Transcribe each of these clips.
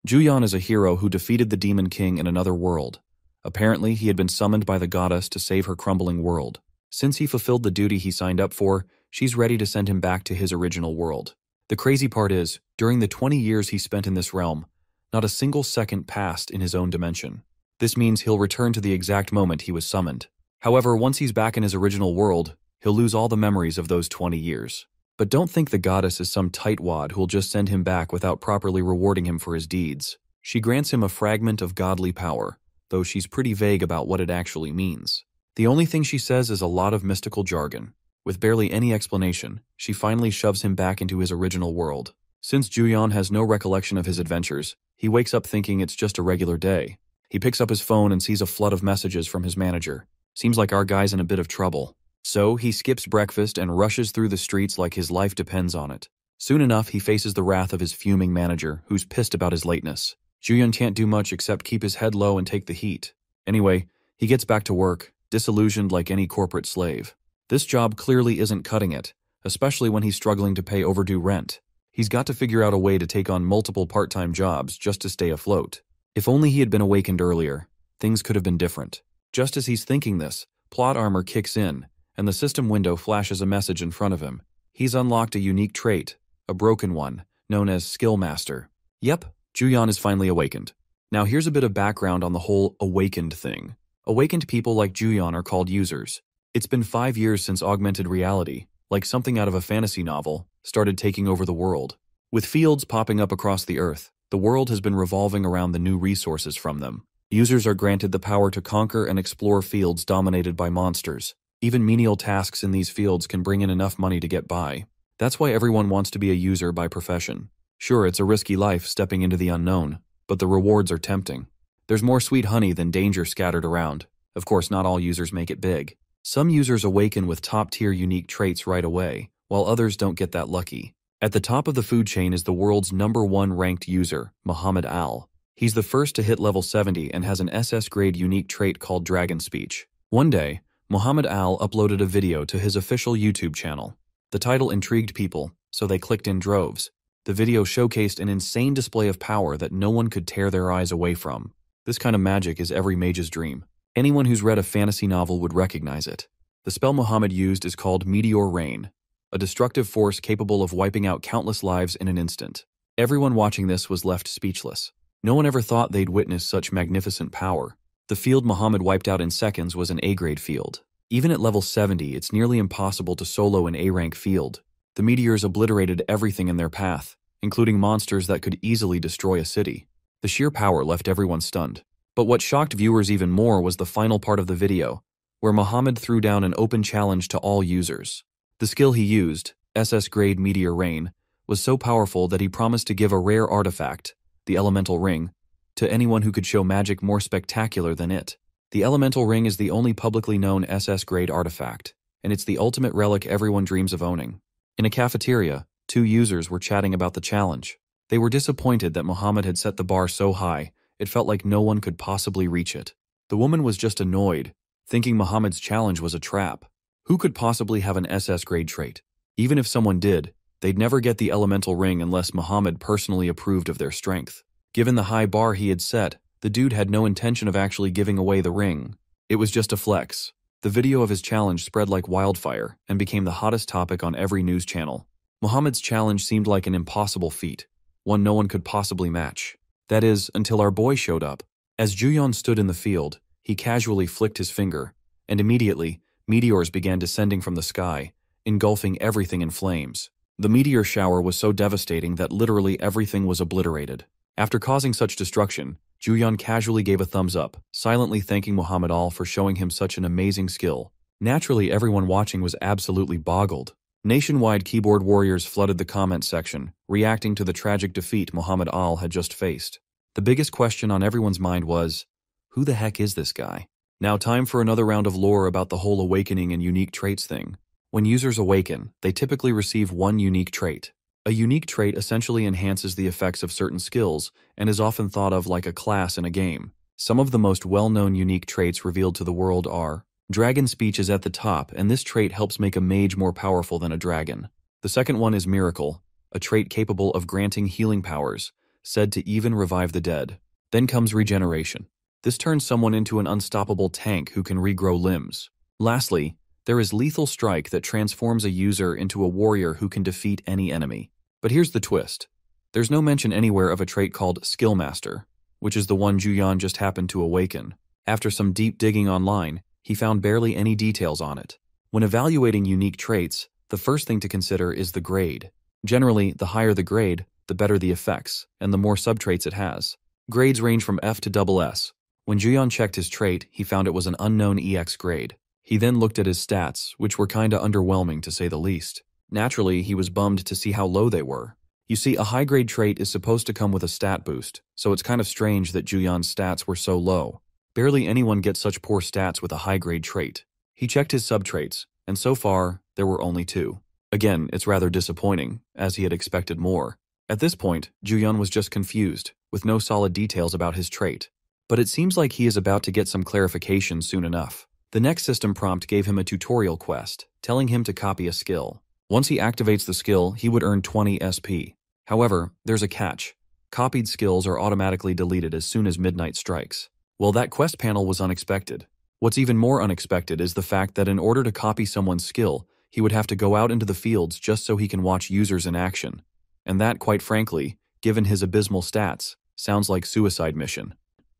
Juyeon is a hero who defeated the Demon King in another world. Apparently, he had been summoned by the goddess to save her crumbling world. Since he fulfilled the duty he signed up for, she's ready to send him back to his original world. The crazy part is, during the 20 years he spent in this realm, not a single second passed in his own dimension. This means he'll return to the exact moment he was summoned. However, once he's back in his original world, he'll lose all the memories of those 20 years. But don't think the goddess is some tightwad who'll just send him back without properly rewarding him for his deeds. She grants him a fragment of godly power, though she's pretty vague about what it actually means. The only thing she says is a lot of mystical jargon. With barely any explanation, she finally shoves him back into his original world. Since Juyeon has no recollection of his adventures, he wakes up thinking it's just a regular day. He picks up his phone and sees a flood of messages from his manager. Seems like our guy's in a bit of trouble. So he skips breakfast and rushes through the streets like his life depends on it. Soon enough, he faces the wrath of his fuming manager, who's pissed about his lateness. Juyeon can't do much except keep his head low and take the heat. Anyway, he gets back to work, disillusioned like any corporate slave. This job clearly isn't cutting it, especially when he's struggling to pay overdue rent. He's got to figure out a way to take on multiple part-time jobs just to stay afloat. If only he had been awakened earlier, things could have been different. Just as he's thinking this, plot armor kicks in, and the system window flashes a message in front of him. He's unlocked a unique trait, a broken one, known as Skill Master. Yep, Juyeon is finally awakened. Now here's a bit of background on the whole awakened thing. Awakened people like Juyeon are called users. It's been 5 years since augmented reality, like something out of a fantasy novel, started taking over the world. With fields popping up across the earth, the world has been revolving around the new resources from them. Users are granted the power to conquer and explore fields dominated by monsters. Even menial tasks in these fields can bring in enough money to get by. That's why everyone wants to be a user by profession. Sure, it's a risky life stepping into the unknown, but the rewards are tempting. There's more sweet honey than danger scattered around. Of course, not all users make it big. Some users awaken with top-tier unique traits right away, while others don't get that lucky. At the top of the food chain is the world's #1 ranked user, Muhammad Al. He's the first to hit level 70 and has an SS-grade unique trait called Dragon Speech. One day, Muhammad Al uploaded a video to his official YouTube channel. The title intrigued people, so they clicked in droves. The video showcased an insane display of power that no one could tear their eyes away from. This kind of magic is every mage's dream. Anyone who's read a fantasy novel would recognize it. The spell Muhammad used is called Meteor Rain, a destructive force capable of wiping out countless lives in an instant. Everyone watching this was left speechless. No one ever thought they'd witness such magnificent power. The field Muhammad wiped out in seconds was an A-grade field. Even at level 70, it's nearly impossible to solo an A-rank field. The meteors obliterated everything in their path, including monsters that could easily destroy a city. The sheer power left everyone stunned. But what shocked viewers even more was the final part of the video, where Muhammad threw down an open challenge to all users. The skill he used, SS-grade Meteor Rain, was so powerful that he promised to give a rare artifact, the Elemental Ring, to anyone who could show magic more spectacular than it. The Elemental Ring is the only publicly known SS-grade artifact, and it's the ultimate relic everyone dreams of owning. In a cafeteria, 2 users were chatting about the challenge. They were disappointed that Muhammad had set the bar so high, it felt like no one could possibly reach it. The woman was just annoyed, thinking Muhammad's challenge was a trap. Who could possibly have an SS-grade trait? Even if someone did, they'd never get the Elemental Ring unless Muhammad personally approved of their strength. Given the high bar he had set, the dude had no intention of actually giving away the ring. It was just a flex. The video of his challenge spread like wildfire and became the hottest topic on every news channel. Muhammad's challenge seemed like an impossible feat, one no one could possibly match. That is, until our boy showed up. As Juyeon stood in the field, he casually flicked his finger, and immediately, meteors began descending from the sky, engulfing everything in flames. The meteor shower was so devastating that literally everything was obliterated. After causing such destruction, Juyeon casually gave a thumbs up, silently thanking Muhammad Al for showing him such an amazing skill. Naturally, everyone watching was absolutely boggled. Nationwide keyboard warriors flooded the comment section, reacting to the tragic defeat Muhammad Al had just faced. The biggest question on everyone's mind was, who the heck is this guy? Now time for another round of lore about the whole awakening and unique traits thing. When users awaken, they typically receive one unique trait. A unique trait essentially enhances the effects of certain skills and is often thought of like a class in a game. Some of the most well-known unique traits revealed to the world are: Dragon Speech is at the top, and this trait helps make a mage more powerful than a dragon. The second one is Miracle, a trait capable of granting healing powers, said to even revive the dead. Then comes regeneration. This turns someone into an unstoppable tank who can regrow limbs. Lastly, there is lethal strike that transforms a user into a warrior who can defeat any enemy. But here's the twist. There's no mention anywhere of a trait called Skill Master, which is the one Juyeon just happened to awaken. After some deep digging online, he found barely any details on it. When evaluating unique traits, the first thing to consider is the grade. Generally, the higher the grade, the better the effects, and the more subtraits it has. Grades range from F to SS. When Juyeon checked his trait, he found it was an unknown EX grade. He then looked at his stats, which were kinda underwhelming to say the least. Naturally, he was bummed to see how low they were. You see, a high-grade trait is supposed to come with a stat boost, so it's kind of strange that Juyeon's stats were so low. Barely anyone gets such poor stats with a high-grade trait. He checked his subtraits, and so far, there were only 2. Again, it's rather disappointing, as he had expected more. At this point, Juyeon was just confused, with no solid details about his trait. But it seems like he is about to get some clarification soon enough. The next system prompt gave him a tutorial quest, telling him to copy a skill. Once he activates the skill, he would earn 20 SP. However, there's a catch. Copied skills are automatically deleted as soon as midnight strikes. Well, that quest panel was unexpected. What's even more unexpected is the fact that in order to copy someone's skill, he would have to go out into the fields just so he can watch users in action. And that, quite frankly, given his abysmal stats, sounds like suicide mission.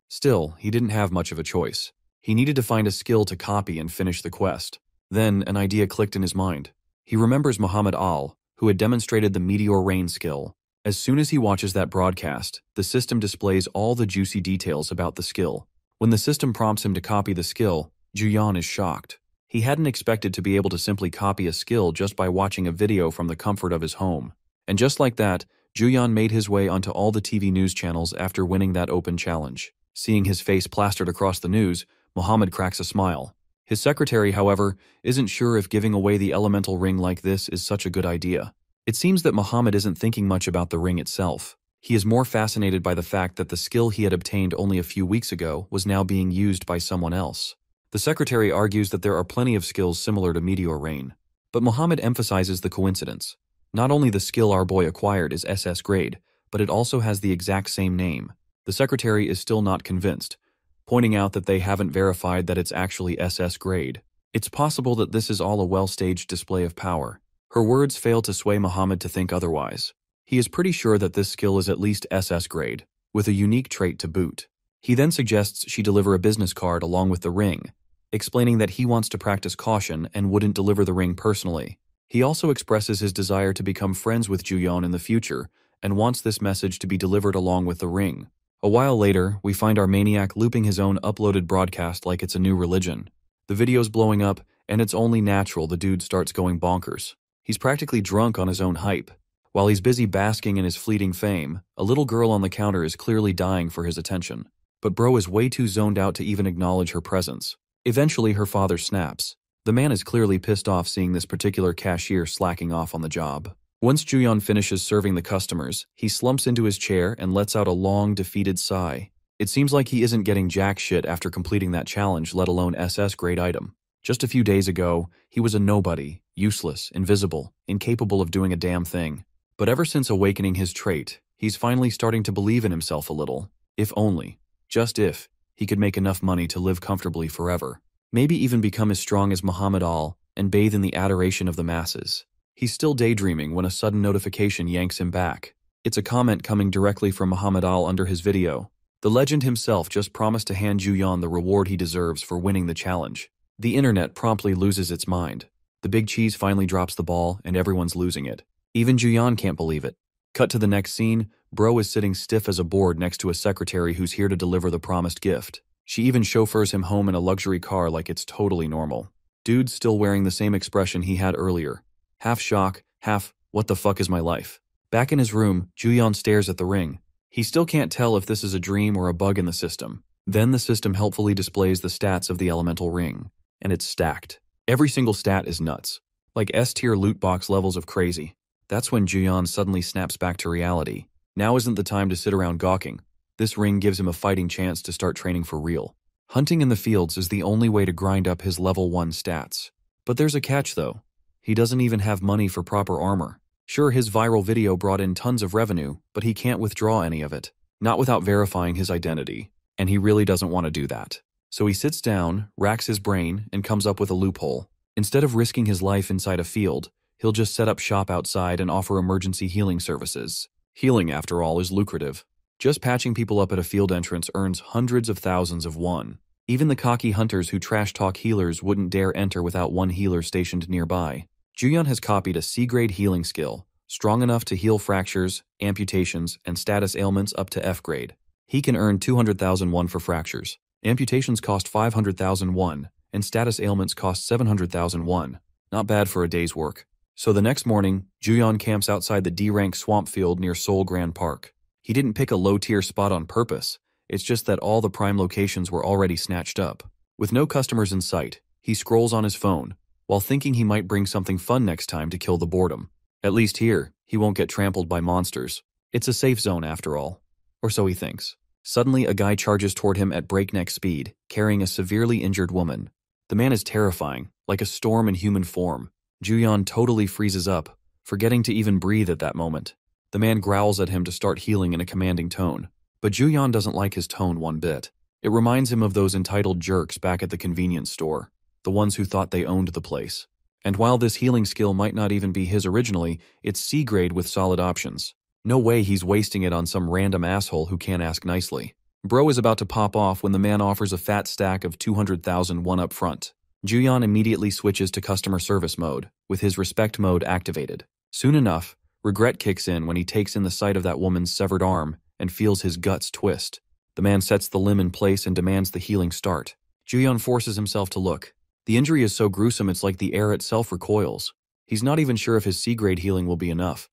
Still, he didn't have much of a choice. He needed to find a skill to copy and finish the quest. Then, an idea clicked in his mind. He remembers Muhammad Al, who had demonstrated the Meteor Rain skill. As soon as he watches that broadcast, the system displays all the juicy details about the skill. When the system prompts him to copy the skill, Juyeon is shocked. He hadn't expected to be able to simply copy a skill just by watching a video from the comfort of his home. And just like that, Juyeon made his way onto all the TV news channels after winning that open challenge. Seeing his face plastered across the news, Muhammad cracks a smile. His secretary, however, isn't sure if giving away the elemental ring like this is such a good idea. It seems that Muhammad isn't thinking much about the ring itself. He is more fascinated by the fact that the skill he had obtained only a few weeks ago was now being used by someone else. The secretary argues that there are plenty of skills similar to Meteor Rain, but Muhammad emphasizes the coincidence. Not only the skill our boy acquired is SS grade, but it also has the exact same name. The secretary is still not convinced, pointing out that they haven't verified that it's actually SS grade. It's possible that this is all a well-staged display of power. Her words fail to sway Muhammad to think otherwise. He is pretty sure that this skill is at least SS grade, with a unique trait to boot. He then suggests she deliver a business card along with the ring, explaining that he wants to practice caution and wouldn't deliver the ring personally. He also expresses his desire to become friends with Juyeon in the future and wants this message to be delivered along with the ring. A while later, we find our maniac looping his own uploaded broadcast like it's a new religion. The video's blowing up, and it's only natural the dude starts going bonkers. He's practically drunk on his own hype. While he's busy basking in his fleeting fame, a little girl on the counter is clearly dying for his attention. But bro is way too zoned out to even acknowledge her presence. Eventually, her father snaps. The man is clearly pissed off seeing this particular cashier slacking off on the job. Once Juyeon finishes serving the customers, he slumps into his chair and lets out a long, defeated sigh. It seems like he isn't getting jack shit after completing that challenge, let alone SS grade item. Just a few days ago, he was a nobody, useless, invisible, incapable of doing a damn thing. But ever since awakening his trait, he's finally starting to believe in himself a little. If only, just if, he could make enough money to live comfortably forever. Maybe even become as strong as Muhammad Al and bathe in the adoration of the masses. He's still daydreaming when a sudden notification yanks him back. It's a comment coming directly from Muhammad Al under his video. The legend himself just promised to hand Juyeon the reward he deserves for winning the challenge. The internet promptly loses its mind. The big cheese finally drops the ball and everyone's losing it. Even Juyeon can't believe it. Cut to the next scene, bro is sitting stiff as a board next to a secretary who's here to deliver the promised gift. She even chauffeurs him home in a luxury car like it's totally normal. Dude's still wearing the same expression he had earlier. Half shock, half, what the fuck is my life? Back in his room, Juyeon stares at the ring. He still can't tell if this is a dream or a bug in the system. Then the system helpfully displays the stats of the elemental ring. And it's stacked. Every single stat is nuts. Like S-tier loot box levels of crazy. That's when Juyeon suddenly snaps back to reality. Now isn't the time to sit around gawking. This ring gives him a fighting chance to start training for real. Hunting in the fields is the only way to grind up his level 1 stats. But there's a catch though. He doesn't even have money for proper armor. Sure, his viral video brought in tons of revenue, but he can't withdraw any of it. Not without verifying his identity. And he really doesn't want to do that. So he sits down, racks his brain, and comes up with a loophole. Instead of risking his life inside a field, he'll just set up shop outside and offer emergency healing services. Healing, after all, is lucrative. Just patching people up at a field entrance earns hundreds of thousands of won. Even the cocky hunters who trash-talk healers wouldn't dare enter without one healer stationed nearby. Juyeon has copied a C-grade healing skill, strong enough to heal fractures, amputations, and status ailments up to F grade. He can earn 200,000 won for fractures. Amputations cost 500,000 won, and status ailments cost 700,000 won. Not bad for a day's work. So the next morning, Juyeon camps outside the D-rank swamp field near Seoul Grand Park. He didn't pick a low-tier spot on purpose. It's just that all the prime locations were already snatched up. With no customers in sight, he scrolls on his phone, while thinking he might bring something fun next time to kill the boredom. At least here, he won't get trampled by monsters. It's a safe zone after all. Or so he thinks. Suddenly, a guy charges toward him at breakneck speed, carrying a severely injured woman. The man is terrifying, like a storm in human form. Juyeon totally freezes up, forgetting to even breathe at that moment. The man growls at him to start healing in a commanding tone. But Juyeon doesn't like his tone one bit. It reminds him of those entitled jerks back at the convenience store, the ones who thought they owned the place. And while this healing skill might not even be his originally, it's C-grade with solid options. No way he's wasting it on some random asshole who can't ask nicely. Bro is about to pop off when the man offers a fat stack of 200,000 won up front. Juyeon immediately switches to customer service mode, with his respect mode activated. Soon enough, regret kicks in when he takes in the sight of that woman's severed arm and feels his guts twist. The man sets the limb in place and demands the healing start. Juyeon forces himself to look. The injury is so gruesome it's like the air itself recoils. He's not even sure if his C-grade healing will be enough.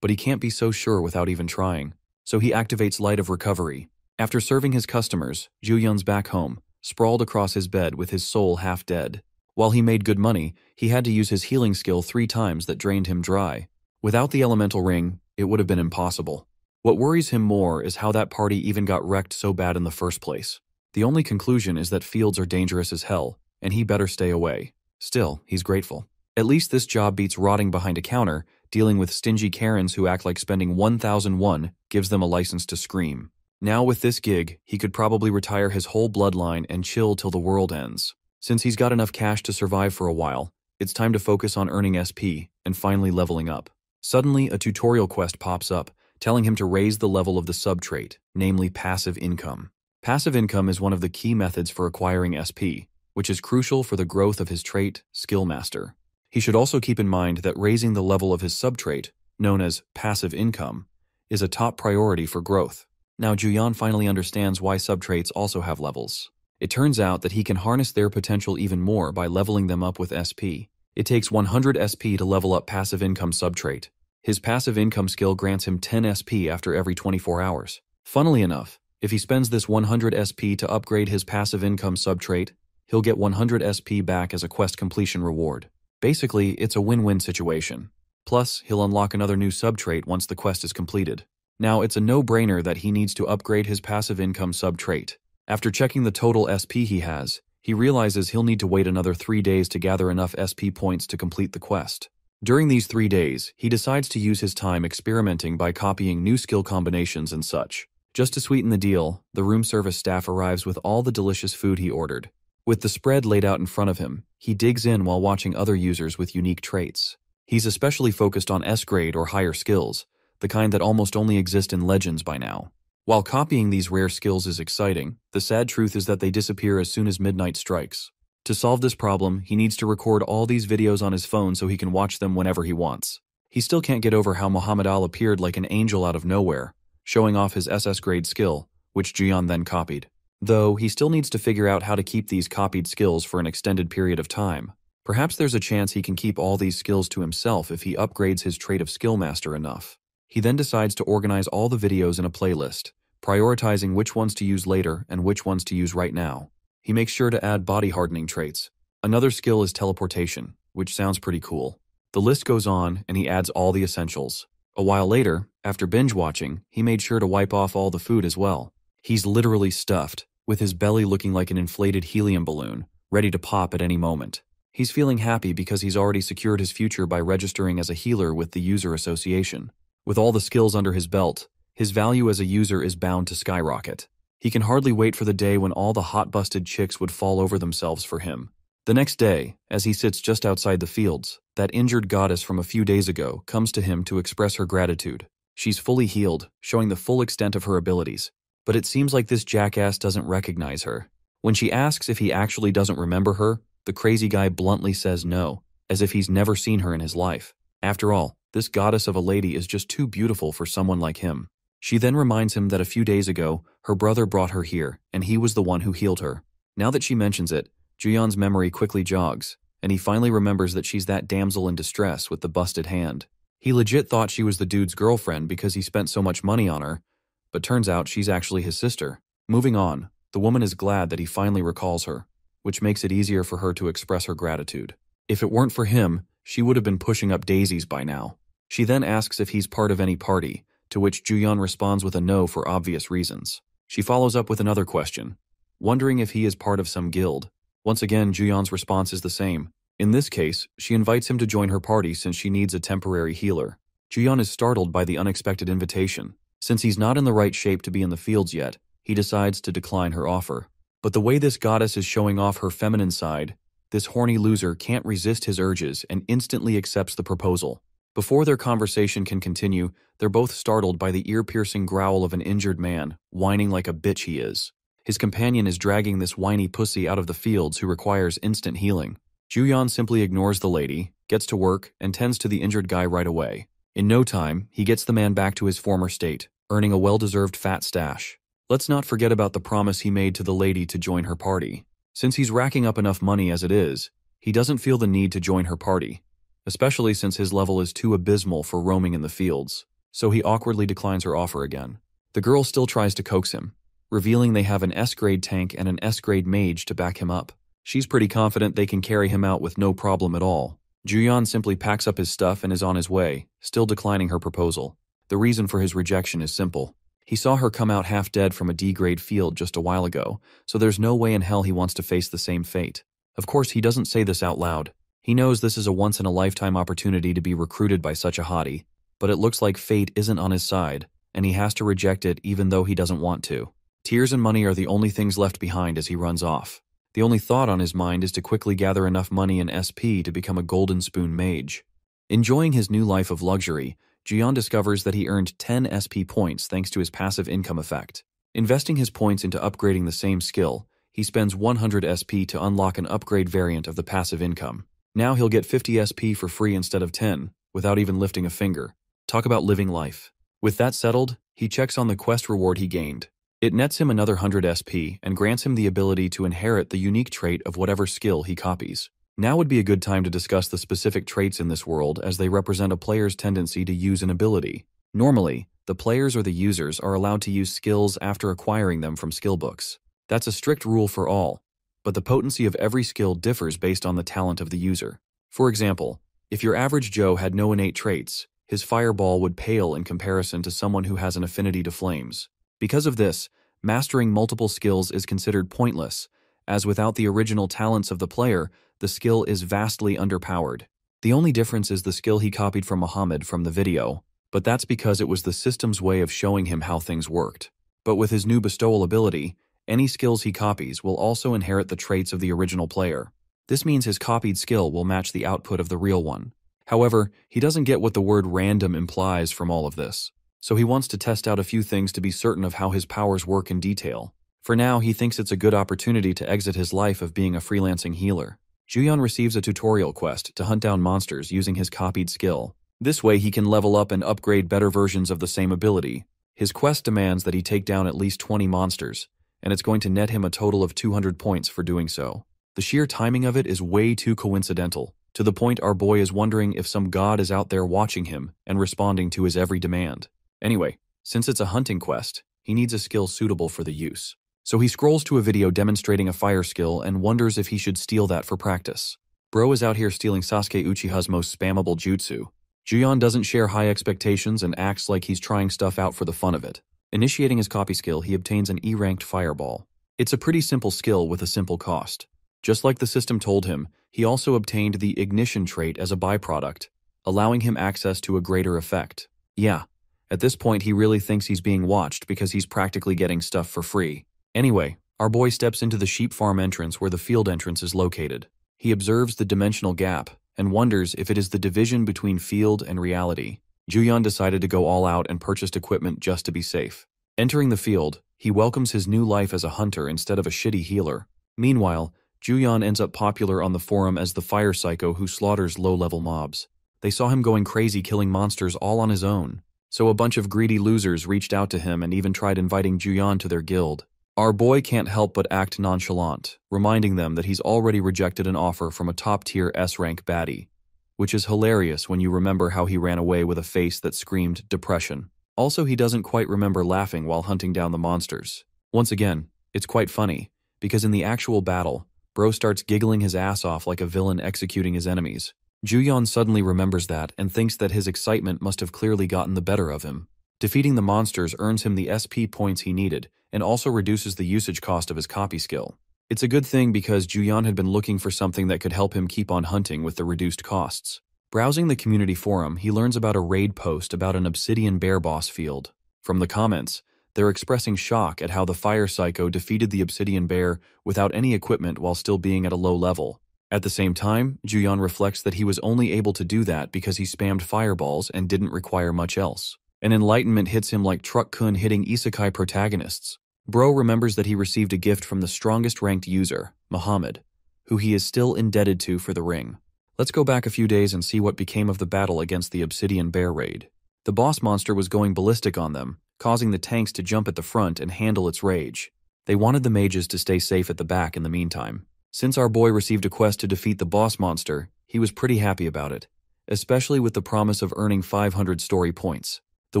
But he can't be so sure without even trying. So he activates Light of Recovery. After serving his customers, Juyeon's back home, sprawled across his bed with his soul half dead. While he made good money, he had to use his healing skill 3 times that drained him dry. Without the elemental ring, it would have been impossible. What worries him more is how that party even got wrecked so bad in the first place. The only conclusion is that fields are dangerous as hell, and he better stay away. Still, he's grateful. At least this job beats rotting behind a counter, dealing with stingy Karens who act like spending 1,000 won gives them a license to scream. Now with this gig, he could probably retire his whole bloodline and chill till the world ends. Since he's got enough cash to survive for a while, it's time to focus on earning SP and finally leveling up. Suddenly, a tutorial quest pops up, telling him to raise the level of the sub-trait, namely passive income. Passive income is one of the key methods for acquiring SP, which is crucial for the growth of his trait, Skill Master. He should also keep in mind that raising the level of his sub-trait, known as passive income, is a top priority for growth. Now Juyeon finally understands why sub-traits also have levels. It turns out that he can harness their potential even more by leveling them up with SP. It takes 100 SP to level up passive income sub-trait. His passive income skill grants him 10 SP after every 24 hours. Funnily enough, if he spends this 100 SP to upgrade his passive income sub-trait, he'll get 100 SP back as a quest completion reward. Basically, it's a win-win situation. Plus, he'll unlock another new sub-trait once the quest is completed. Now, it's a no-brainer that he needs to upgrade his passive income sub-trait. After checking the total SP he has, he realizes he'll need to wait another 3 days to gather enough SP points to complete the quest. During these 3 days, he decides to use his time experimenting by copying new skill combinations and such. Just to sweeten the deal, the room service staff arrives with all the delicious food he ordered. With the spread laid out in front of him, he digs in while watching other users with unique traits. He's especially focused on S-grade or higher skills, the kind that almost only exist in Legends by now. While copying these rare skills is exciting, the sad truth is that they disappear as soon as midnight strikes. To solve this problem, he needs to record all these videos on his phone so he can watch them whenever he wants. He still can't get over how Muhammad Al appeared like an angel out of nowhere, showing off his SS grade skill, which Juyeon then copied. Though, he still needs to figure out how to keep these copied skills for an extended period of time. Perhaps there's a chance he can keep all these skills to himself if he upgrades his trait of Skill Master enough. He then decides to organize all the videos in a playlist, prioritizing which ones to use later and which ones to use right now. He makes sure to add body hardening traits. Another skill is teleportation, which sounds pretty cool. The list goes on, and he adds all the essentials. A while later, after binge watching, he made sure to wipe off all the food as well. He's literally stuffed, with his belly looking like an inflated helium balloon, ready to pop at any moment. He's feeling happy because he's already secured his future by registering as a healer with the user association. With all the skills under his belt, his value as a user is bound to skyrocket. He can hardly wait for the day when all the hot-busted chicks would fall over themselves for him. The next day, as he sits just outside the fields, that injured goddess from a few days ago comes to him to express her gratitude. She's fully healed, showing the full extent of her abilities. But it seems like this jackass doesn't recognize her. When she asks if he actually doesn't remember her, the crazy guy bluntly says no, as if he's never seen her in his life. After all, this goddess of a lady is just too beautiful for someone like him. She then reminds him that a few days ago, her brother brought her here, and he was the one who healed her. Now that she mentions it, Juyeon's memory quickly jogs, and he finally remembers that she's that damsel in distress with the busted hand. He legit thought she was the dude's girlfriend because he spent so much money on her, but turns out she's actually his sister. Moving on, the woman is glad that he finally recalls her, which makes it easier for her to express her gratitude. If it weren't for him, she would have been pushing up daisies by now. She then asks if he's part of any party, to which Juyeon responds with a no for obvious reasons. She follows up with another question, wondering if he is part of some guild. Once again, Juyeon's response is the same. In this case, she invites him to join her party since she needs a temporary healer. Juyeon is startled by the unexpected invitation. Since he's not in the right shape to be in the fields yet, he decides to decline her offer. But the way this goddess is showing off her feminine side, this horny loser can't resist his urges and instantly accepts the proposal. Before their conversation can continue, they're both startled by the ear-piercing growl of an injured man, whining like a bitch he is. His companion is dragging this whiny pussy out of the fields who requires instant healing. Juyeon simply ignores the lady, gets to work, and tends to the injured guy right away. In no time, he gets the man back to his former state, earning a well-deserved fat stash. Let's not forget about the promise he made to the lady to join her party. Since he's racking up enough money as it is, he doesn't feel the need to join her party, especially since his level is too abysmal for roaming in the fields, so he awkwardly declines her offer again. The girl still tries to coax him, revealing they have an S-grade tank and an S-grade mage to back him up. She's pretty confident they can carry him out with no problem at all. Juyeon simply packs up his stuff and is on his way, still declining her proposal. The reason for his rejection is simple. He saw her come out half dead from a D-grade field just a while ago, so there's no way in hell he wants to face the same fate. Of course, he doesn't say this out loud. He knows this is a once-in-a-lifetime opportunity to be recruited by such a hottie, but it looks like fate isn't on his side, and he has to reject it even though he doesn't want to. Tears and money are the only things left behind as he runs off. The only thought on his mind is to quickly gather enough money and SP to become a golden spoon mage. Enjoying his new life of luxury, Juyeon discovers that he earned 10 SP points thanks to his passive income effect. Investing his points into upgrading the same skill, he spends 100 SP to unlock an upgrade variant of the passive income. Now he'll get 50 SP for free instead of 10, without even lifting a finger. Talk about living life. With that settled, he checks on the quest reward he gained. It nets him another 100 SP and grants him the ability to inherit the unique trait of whatever skill he copies. Now would be a good time to discuss the specific traits in this world as they represent a player's tendency to use an ability. Normally, the players or the users are allowed to use skills after acquiring them from skill books. That's a strict rule for all, but the potency of every skill differs based on the talent of the user. For example, if your average Joe had no innate traits, his fireball would pale in comparison to someone who has an affinity to flames. Because of this, mastering multiple skills is considered pointless, as without the original talents of the player, the skill is vastly underpowered. The only difference is the skill he copied from Muhammad from the video, but that's because it was the system's way of showing him how things worked. But with his new bestowal ability, any skills he copies will also inherit the traits of the original player. This means his copied skill will match the output of the real one. However, he doesn't get what the word random implies from all of this, so he wants to test out a few things to be certain of how his powers work in detail. For now, he thinks it's a good opportunity to exit his life of being a freelancing healer. Juyeon receives a tutorial quest to hunt down monsters using his copied skill. This way he can level up and upgrade better versions of the same ability. His quest demands that he take down at least 20 monsters, and it's going to net him a total of 200 points for doing so. The sheer timing of it is way too coincidental, to the point our boy is wondering if some god is out there watching him and responding to his every demand. Anyway, since it's a hunting quest, he needs a skill suitable for the use. So he scrolls to a video demonstrating a fire skill and wonders if he should steal that for practice. Bro is out here stealing Sasuke Uchiha's most spammable jutsu. Juyeon doesn't share high expectations and acts like he's trying stuff out for the fun of it. Initiating his copy skill, he obtains an E-ranked fireball. It's a pretty simple skill with a simple cost. Just like the system told him, he also obtained the ignition trait as a byproduct, allowing him access to a greater effect. Yeah, at this point he really thinks he's being watched because he's practically getting stuff for free. Anyway, our boy steps into the sheep farm entrance where the field entrance is located. He observes the dimensional gap and wonders if it is the division between field and reality. Juyeon decided to go all out and purchased equipment just to be safe. Entering the field, he welcomes his new life as a hunter instead of a shitty healer. Meanwhile, Juyeon ends up popular on the forum as the fire psycho who slaughters low-level mobs. They saw him going crazy killing monsters all on his own, so a bunch of greedy losers reached out to him and even tried inviting Juyeon to their guild. Our boy can't help but act nonchalant, reminding them that he's already rejected an offer from a top-tier S-rank baddie, which is hilarious when you remember how he ran away with a face that screamed depression. Also, he doesn't quite remember laughing while hunting down the monsters. Once again, it's quite funny, because in the actual battle, Bro starts giggling his ass off like a villain executing his enemies. Juyeon suddenly remembers that and thinks that his excitement must have clearly gotten the better of him. Defeating the monsters earns him the SP points he needed, and also reduces the usage cost of his copy skill. It's a good thing because Juyeon had been looking for something that could help him keep on hunting with the reduced costs. Browsing the community forum, he learns about a raid post about an obsidian bear boss field. From the comments, they're expressing shock at how the fire psycho defeated the obsidian bear without any equipment while still being at a low level. At the same time, Juyeon reflects that he was only able to do that because he spammed fireballs and didn't require much else. An enlightenment hits him like Truck-kun hitting isekai protagonists. Bro remembers that he received a gift from the strongest ranked user, Muhammad, who he is still indebted to for the ring. Let's go back a few days and see what became of the battle against the obsidian bear raid. The boss monster was going ballistic on them, causing the tanks to jump at the front and handle its rage. They wanted the mages to stay safe at the back in the meantime. Since our boy received a quest to defeat the boss monster, he was pretty happy about it, especially with the promise of earning 500 story points. The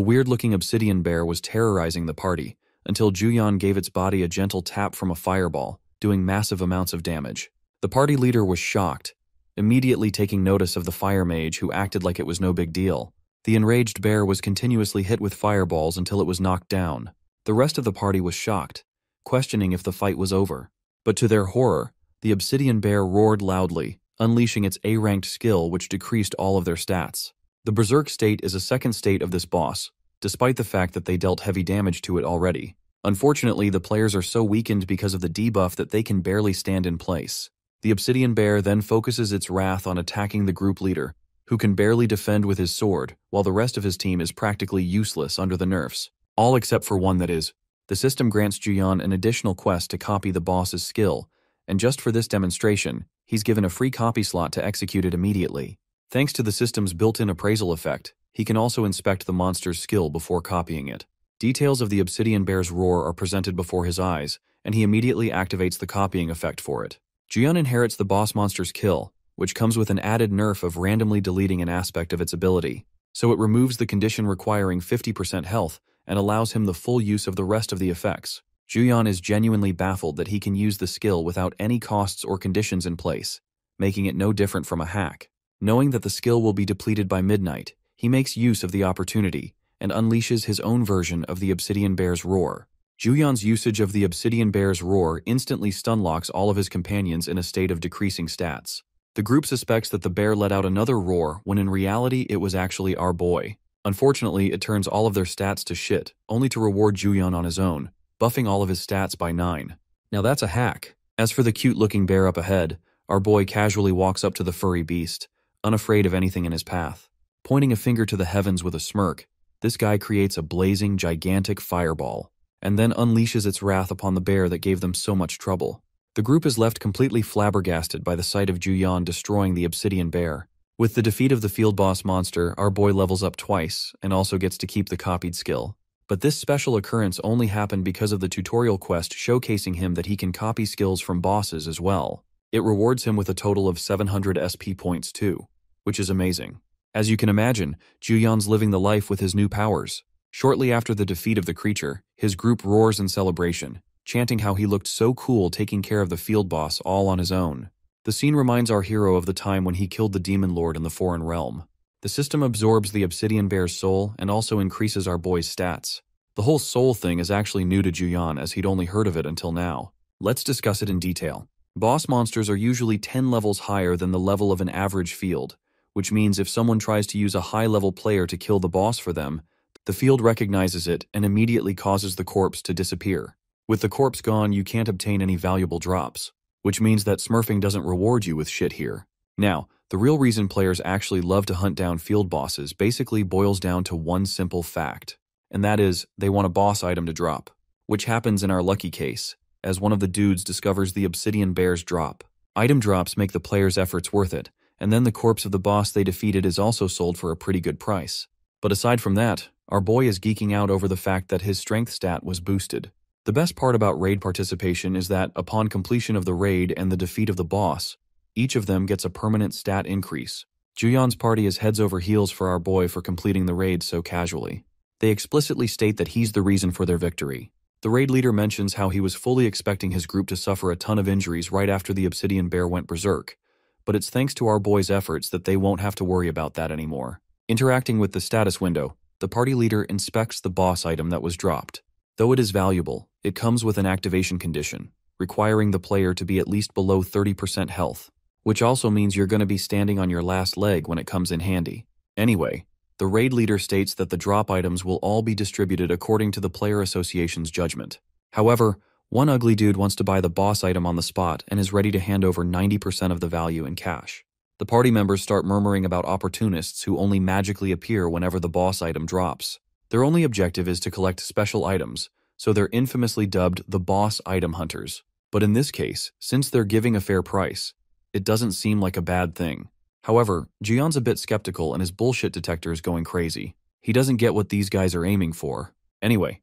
weird-looking obsidian bear was terrorizing the party, until Juyeon gave its body a gentle tap from a fireball, doing massive amounts of damage. The party leader was shocked, immediately taking notice of the fire mage who acted like it was no big deal. The enraged bear was continuously hit with fireballs until it was knocked down. The rest of the party was shocked, questioning if the fight was over. But to their horror, the obsidian bear roared loudly, unleashing its A-ranked skill which decreased all of their stats. The Berserk state is a second state of this boss, despite the fact that they dealt heavy damage to it already. Unfortunately, the players are so weakened because of the debuff that they can barely stand in place. The obsidian bear then focuses its wrath on attacking the group leader, who can barely defend with his sword, while the rest of his team is practically useless under the nerfs. All except for one, that is. The system grants Juyeon an additional quest to copy the boss's skill, and just for this demonstration, he's given a free copy slot to execute it immediately. Thanks to the system's built-in appraisal effect, he can also inspect the monster's skill before copying it. Details of the obsidian bear's roar are presented before his eyes, and he immediately activates the copying effect for it. Juyeon inherits the boss monster's kill, which comes with an added nerf of randomly deleting an aspect of its ability, so it removes the condition requiring 50% health and allows him the full use of the rest of the effects. Juyeon is genuinely baffled that he can use the skill without any costs or conditions in place, making it no different from a hack. Knowing that the skill will be depleted by midnight, he makes use of the opportunity and unleashes his own version of the obsidian bear's roar. Juyeon's usage of the obsidian bear's roar instantly stunlocks all of his companions in a state of decreasing stats. The group suspects that the bear let out another roar when in reality it was actually our boy. Unfortunately, it turns all of their stats to shit, only to reward Juyeon on his own, buffing all of his stats by 9. Now that's a hack. As for the cute-looking bear up ahead, our boy casually walks up to the furry beast, unafraid of anything in his path. Pointing a finger to the heavens with a smirk, this guy creates a blazing, gigantic fireball, and then unleashes its wrath upon the bear that gave them so much trouble. The group is left completely flabbergasted by the sight of Juyeon destroying the obsidian bear. With the defeat of the field boss monster, our boy levels up twice, and also gets to keep the copied skill. But this special occurrence only happened because of the tutorial quest showcasing him that he can copy skills from bosses as well. It rewards him with a total of 700 SP points too, which is amazing. As you can imagine, Juyeon's living the life with his new powers. Shortly after the defeat of the creature, his group roars in celebration, chanting how he looked so cool taking care of the field boss all on his own. The scene reminds our hero of the time when he killed the demon lord in the foreign realm. The system absorbs the obsidian bear's soul and also increases our boy's stats. The whole soul thing is actually new to Juyeon as he'd only heard of it until now. Let's discuss it in detail. Boss monsters are usually 10 levels higher than the level of an average field, which means if someone tries to use a high-level player to kill the boss for them, the field recognizes it and immediately causes the corpse to disappear. With the corpse gone, you can't obtain any valuable drops, which means that smurfing doesn't reward you with shit here. Now, the real reason players actually love to hunt down field bosses basically boils down to one simple fact, and that is, they want a boss item to drop, which happens in our lucky case, as one of the dudes discovers the obsidian bear's drop. Item drops make the player's efforts worth it, and then the corpse of the boss they defeated is also sold for a pretty good price. But aside from that, our boy is geeking out over the fact that his strength stat was boosted. The best part about raid participation is that, upon completion of the raid and the defeat of the boss, each of them gets a permanent stat increase. Juyeon's party is heads over heels for our boy for completing the raid so casually. They explicitly state that he's the reason for their victory. The raid leader mentions how he was fully expecting his group to suffer a ton of injuries right after the obsidian bear went berserk, but it's thanks to our boy's efforts that they won't have to worry about that anymore. Interacting with the status window, the party leader inspects the boss item that was dropped. Though it is valuable, it comes with an activation condition, requiring the player to be at least below 30% health, which also means you're going to be standing on your last leg when it comes in handy. Anyway, the raid leader states that the drop items will all be distributed according to the player association's judgment. However, one ugly dude wants to buy the boss item on the spot and is ready to hand over 90% of the value in cash. The party members start murmuring about opportunists who only magically appear whenever the boss item drops. Their only objective is to collect special items, so they're infamously dubbed the boss item hunters. But in this case, since they're giving a fair price, it doesn't seem like a bad thing. However, Jiyeon's a bit skeptical and his bullshit detector is going crazy. He doesn't get what these guys are aiming for. Anyway,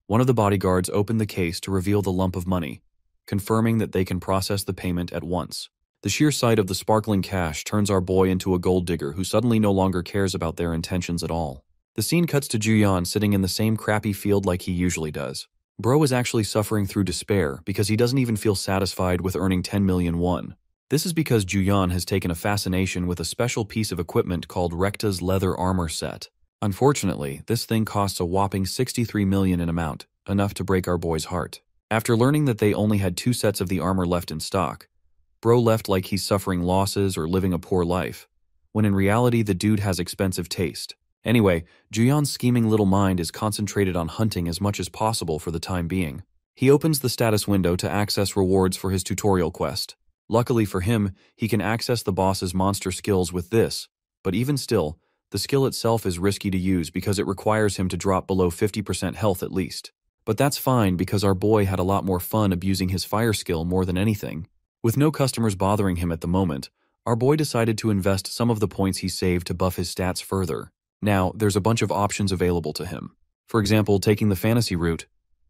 one of the bodyguards opened the case to reveal the lump of money, confirming that they can process the payment at once. The sheer sight of the sparkling cash turns our boy into a gold digger who suddenly no longer cares about their intentions at all. The scene cuts to Juyeon sitting in the same crappy field like he usually does. Bro is actually suffering through despair because he doesn't even feel satisfied with earning 10 million won. This is because Juyeon has taken a fascination with a special piece of equipment called Rekta's leather armor set. Unfortunately, this thing costs a whopping 63 million in amount, enough to break our boy's heart. After learning that they only had 2 sets of the armor left in stock, Bro left like he's suffering losses or living a poor life, when in reality the dude has expensive taste. Anyway, Juyeon's scheming little mind is concentrated on hunting as much as possible for the time being. He opens the status window to access rewards for his tutorial quest. Luckily for him, he can access the boss's monster skills with this, but even still, the skill itself is risky to use because it requires him to drop below 50% health at least. But that's fine because our boy had a lot more fun abusing his fire skill more than anything. With no customers bothering him at the moment, our boy decided to invest some of the points he saved to buff his stats further. Now, there's a bunch of options available to him. For example, taking the fantasy route,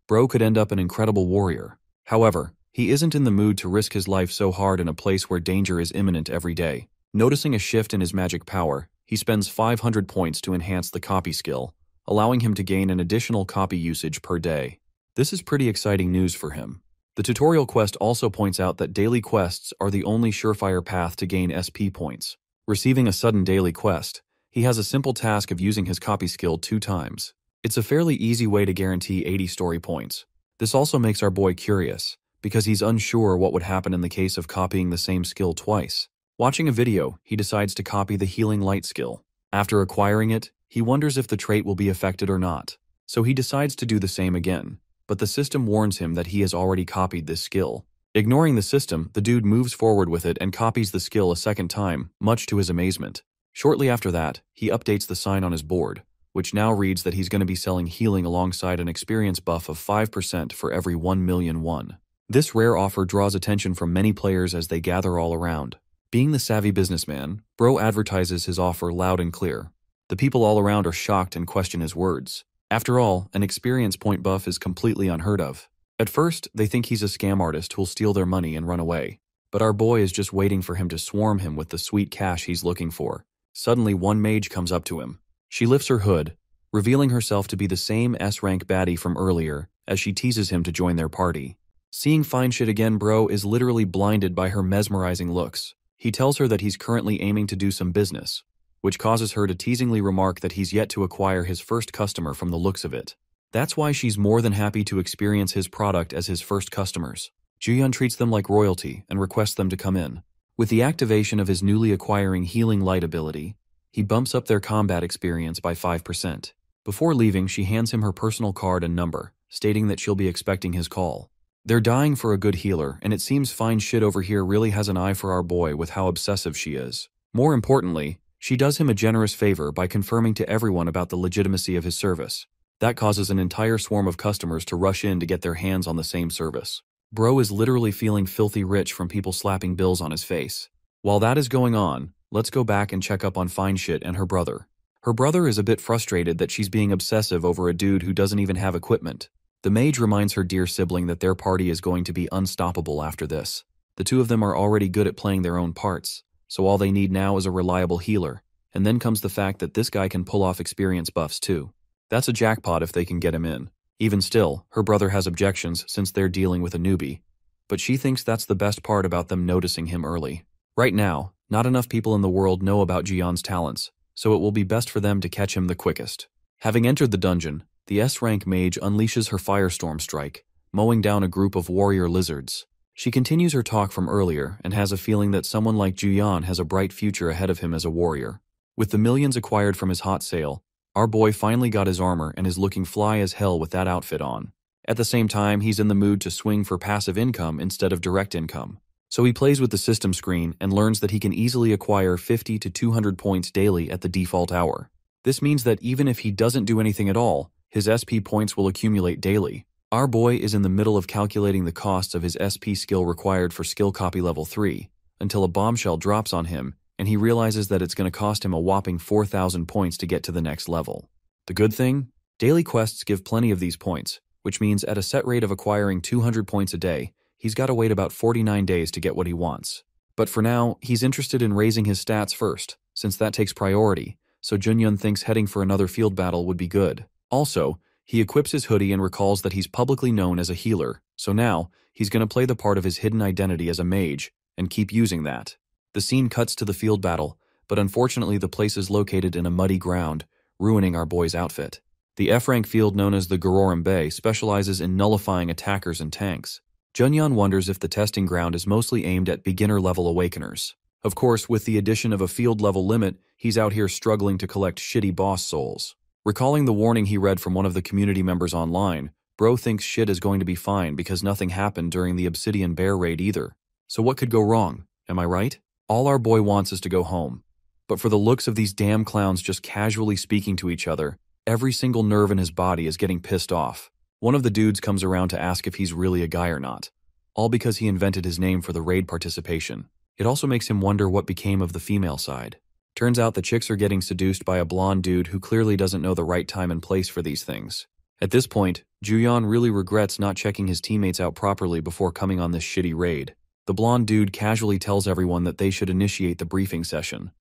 Bro could end up an incredible warrior. However, he isn't in the mood to risk his life so hard in a place where danger is imminent every day. Noticing a shift in his magic power, he spends 500 points to enhance the copy skill, allowing him to gain an additional copy usage per day. This is pretty exciting news for him. The tutorial quest also points out that daily quests are the only surefire path to gain SP points. Receiving a sudden daily quest, he has a simple task of using his copy skill 2 times. It's a fairly easy way to guarantee 80 story points. This also makes our boy curious, because he's unsure what would happen in the case of copying the same skill twice. Watching a video, he decides to copy the Healing Light skill. After acquiring it, he wonders if the trait will be affected or not, so he decides to do the same again, but the system warns him that he has already copied this skill. Ignoring the system, the dude moves forward with it and copies the skill a second time, much to his amazement. Shortly after that, he updates the sign on his board, which now reads that he's going to be selling healing alongside an experience buff of 5% for every 1 million won. This rare offer draws attention from many players as they gather all around. Being the savvy businessman, Bro advertises his offer loud and clear. The people all around are shocked and question his words. After all, an experience point buff is completely unheard of. At first, they think he's a scam artist who'll steal their money and run away. But our boy is just waiting for him to swarm him with the sweet cash he's looking for. Suddenly, one mage comes up to him. She lifts her hood, revealing herself to be the same S-rank baddie from earlier, as she teases him to join their party. Seeing fine shit again, Bro is literally blinded by her mesmerizing looks. He tells her that he's currently aiming to do some business, which causes her to teasingly remark that he's yet to acquire his first customer from the looks of it. That's why she's more than happy to experience his product as his first customers. Juyeon treats them like royalty and requests them to come in. With the activation of his newly acquiring Healing Light ability, he bumps up their combat experience by 5%. Before leaving, she hands him her personal card and number, stating that she'll be expecting his call. They're dying for a good healer, and it seems fine shit over here really has an eye for our boy with how obsessive she is. More importantly, she does him a generous favor by confirming to everyone about the legitimacy of his service. That causes an entire swarm of customers to rush in to get their hands on the same service. Bro is literally feeling filthy rich from people slapping bills on his face. While that is going on, let's go back and check up on Fine Shit and her brother. Her brother is a bit frustrated that she's being obsessive over a dude who doesn't even have equipment. The mage reminds her dear sibling that their party is going to be unstoppable after this. The two of them are already good at playing their own parts, so all they need now is a reliable healer, and then comes the fact that this guy can pull off experience buffs too. That's a jackpot if they can get him in. Even still, her brother has objections since they're dealing with a newbie, but she thinks that's the best part about them noticing him early. Right now, not enough people in the world know about Jiyeon's talents, so it will be best for them to catch him the quickest. Having entered the dungeon, the S-rank mage unleashes her firestorm strike, mowing down a group of warrior lizards. She continues her talk from earlier and has a feeling that someone like Juyeon has a bright future ahead of him as a warrior. With the millions acquired from his hot sale, our boy finally got his armor and is looking fly as hell with that outfit on. At the same time, he's in the mood to swing for passive income instead of direct income. So he plays with the system screen and learns that he can easily acquire 50 to 200 points daily at the default hour. This means that even if he doesn't do anything at all, his SP points will accumulate daily. Our boy is in the middle of calculating the costs of his SP skill required for skill copy level 3, until a bombshell drops on him, and he realizes that it's going to cost him a whopping 4,000 points to get to the next level. The good thing? Daily quests give plenty of these points, which means at a set rate of acquiring 200 points a day, he's got to wait about 49 days to get what he wants. But for now, he's interested in raising his stats first, since that takes priority, so Junyun thinks heading for another field battle would be good. Also, he equips his hoodie and recalls that he's publicly known as a healer, so now, he's going to play the part of his hidden identity as a mage, and keep using that. The scene cuts to the field battle, but unfortunately the place is located in a muddy ground, ruining our boy's outfit. The F-rank field known as the Garorim Bay specializes in nullifying attackers and tanks. Junyun wonders if the testing ground is mostly aimed at beginner-level awakeners. Of course, with the addition of a field-level limit, he's out here struggling to collect shitty boss souls. Recalling the warning he read from one of the community members online, Bro thinks shit is going to be fine because nothing happened during the Obsidian Bear raid either. So what could go wrong? Am I right? All our boy wants is to go home. But for the looks of these damn clowns just casually speaking to each other, every single nerve in his body is getting pissed off. One of the dudes comes around to ask if he's really a guy or not. All because he invented his name for the raid participation. It also makes him wonder what became of the female side. Turns out the chicks are getting seduced by a blonde dude who clearly doesn't know the right time and place for these things. At this point, Juyeon really regrets not checking his teammates out properly before coming on this shitty raid. The blonde dude casually tells everyone that they should initiate the briefing session.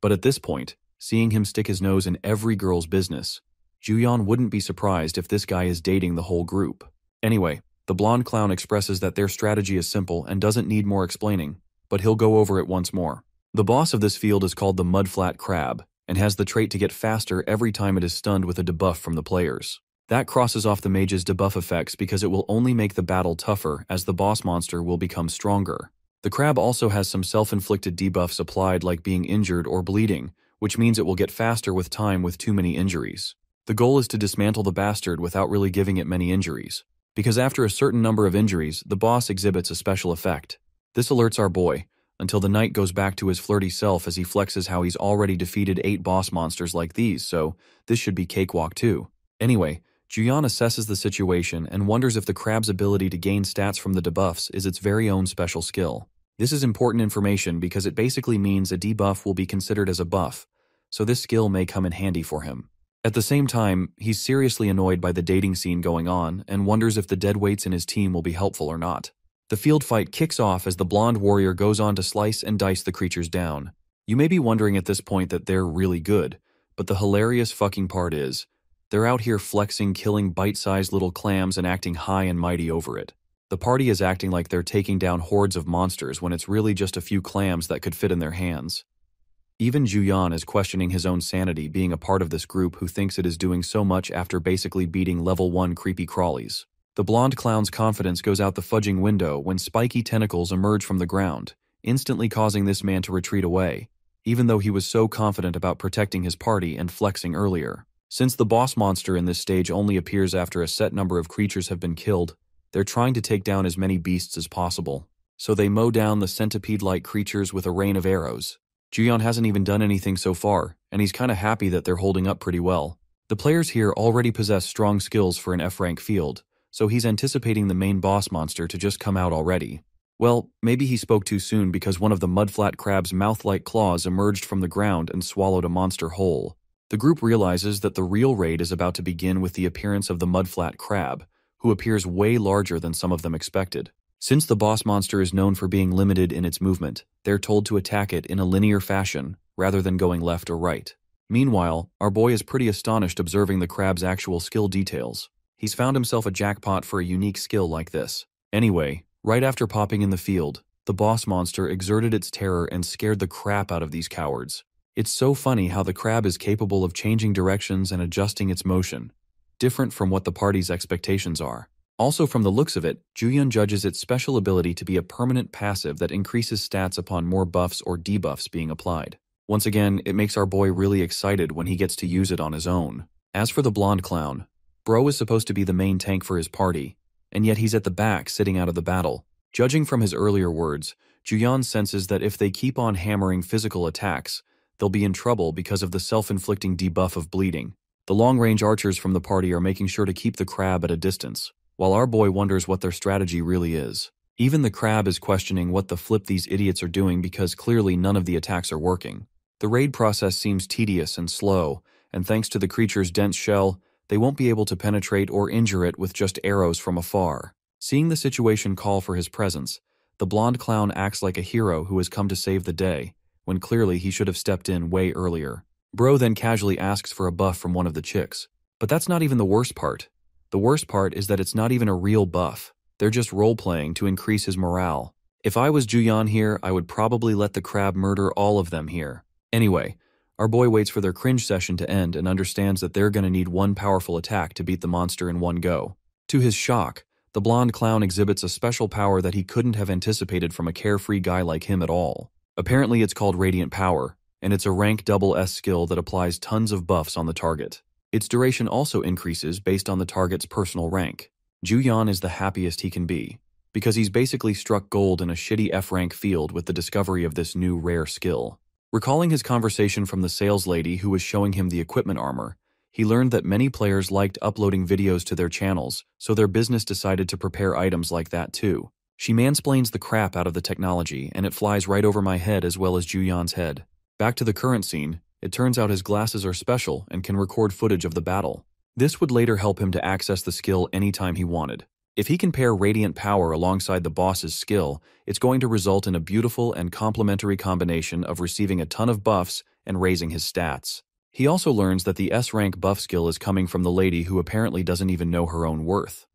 But at this point, seeing him stick his nose in every girl's business, Juyeon wouldn't be surprised if this guy is dating the whole group. Anyway, the blonde clown expresses that their strategy is simple and doesn't need more explaining, but he'll go over it once more. The boss of this field is called the Mudflat Crab, and has the trait to get faster every time it is stunned with a debuff from the players. That crosses off the mage's debuff effects because it will only make the battle tougher as the boss monster will become stronger. The crab also has some self-inflicted debuffs applied like being injured or bleeding, which means it will get faster with time with too many injuries. The goal is to dismantle the bastard without really giving it many injuries, because after a certain number of injuries, the boss exhibits a special effect. This alerts our boy, until the knight goes back to his flirty self as he flexes how he's already defeated 8 boss monsters like these, so this should be cakewalk too. Anyway, Juyeon assesses the situation and wonders if the crab's ability to gain stats from the debuffs is its very own special skill. This is important information because it basically means a debuff will be considered as a buff, so this skill may come in handy for him. At the same time, he's seriously annoyed by the dating scene going on and wonders if the deadweights in his team will be helpful or not. The field fight kicks off as the blonde warrior goes on to slice and dice the creatures down. You may be wondering at this point that they're really good, but the hilarious fucking part is, they're out here flexing, killing bite-sized little clams and acting high and mighty over it. The party is acting like they're taking down hordes of monsters when it's really just a few clams that could fit in their hands. Even Juyeon is questioning his own sanity being a part of this group who thinks it is doing so much after basically beating level 1 creepy crawlies. The blonde clown's confidence goes out the fudging window when spiky tentacles emerge from the ground, instantly causing this man to retreat away, even though he was so confident about protecting his party and flexing earlier. Since the boss monster in this stage only appears after a set number of creatures have been killed, they're trying to take down as many beasts as possible. So they mow down the centipede-like creatures with a rain of arrows. Juyeon hasn't even done anything so far, and he's kinda happy that they're holding up pretty well. The players here already possess strong skills for an F-rank field, so he's anticipating the main boss monster to just come out already. Well, maybe he spoke too soon because one of the mudflat crab's mouth-like claws emerged from the ground and swallowed a monster whole. The group realizes that the real raid is about to begin with the appearance of the mudflat crab, who appears way larger than some of them expected. Since the boss monster is known for being limited in its movement, they're told to attack it in a linear fashion, rather than going left or right. Meanwhile, our boy is pretty astonished observing the crab's actual skill details. He's found himself a jackpot for a unique skill like this. Anyway, right after popping in the field, the boss monster exerted its terror and scared the crap out of these cowards. It's so funny how the crab is capable of changing directions and adjusting its motion, different from what the party's expectations are. Also, from the looks of it, Juyeon judges its special ability to be a permanent passive that increases stats upon more buffs or debuffs being applied. Once again, it makes our boy really excited when he gets to use it on his own. As for the blonde clown, Bro is supposed to be the main tank for his party, and yet he's at the back sitting out of the battle. Judging from his earlier words, Juyeon senses that if they keep on hammering physical attacks, they'll be in trouble because of the self-inflicting debuff of bleeding. The long-range archers from the party are making sure to keep the crab at a distance, while our boy wonders what their strategy really is. Even the crab is questioning what the flip these idiots are doing because clearly none of the attacks are working. The raid process seems tedious and slow, and thanks to the creature's dense shell, they won't be able to penetrate or injure it with just arrows from afar. Seeing the situation call for his presence, the blonde clown acts like a hero who has come to save the day, when clearly he should have stepped in way earlier. Bro then casually asks for a buff from one of the chicks. But that's not even the worst part. The worst part is that it's not even a real buff. They're just role-playing to increase his morale. If I was Juyeon here, I would probably let the crab murder all of them here. Anyway, our boy waits for their cringe session to end and understands that they're gonna need one powerful attack to beat the monster in one go. To his shock, the blonde clown exhibits a special power that he couldn't have anticipated from a carefree guy like him at all. Apparently it's called Radiant Power, and it's a rank SS skill that applies tons of buffs on the target. Its duration also increases based on the target's personal rank. Juyeon is the happiest he can be, because he's basically struck gold in a shitty F-rank field with the discovery of this new rare skill. Recalling his conversation from the sales lady who was showing him the equipment armor, he learned that many players liked uploading videos to their channels, so their business decided to prepare items like that too. She mansplains the crap out of the technology, and it flies right over my head as well as Juyeon's head. Back to the current scene, it turns out his glasses are special and can record footage of the battle. This would later help him to access the skill anytime he wanted. If he can pair Radiant Power alongside the boss's skill, it's going to result in a beautiful and complementary combination of receiving a ton of buffs and raising his stats. He also learns that the S-rank buff skill is coming from the lady who apparently doesn't even know her own worth.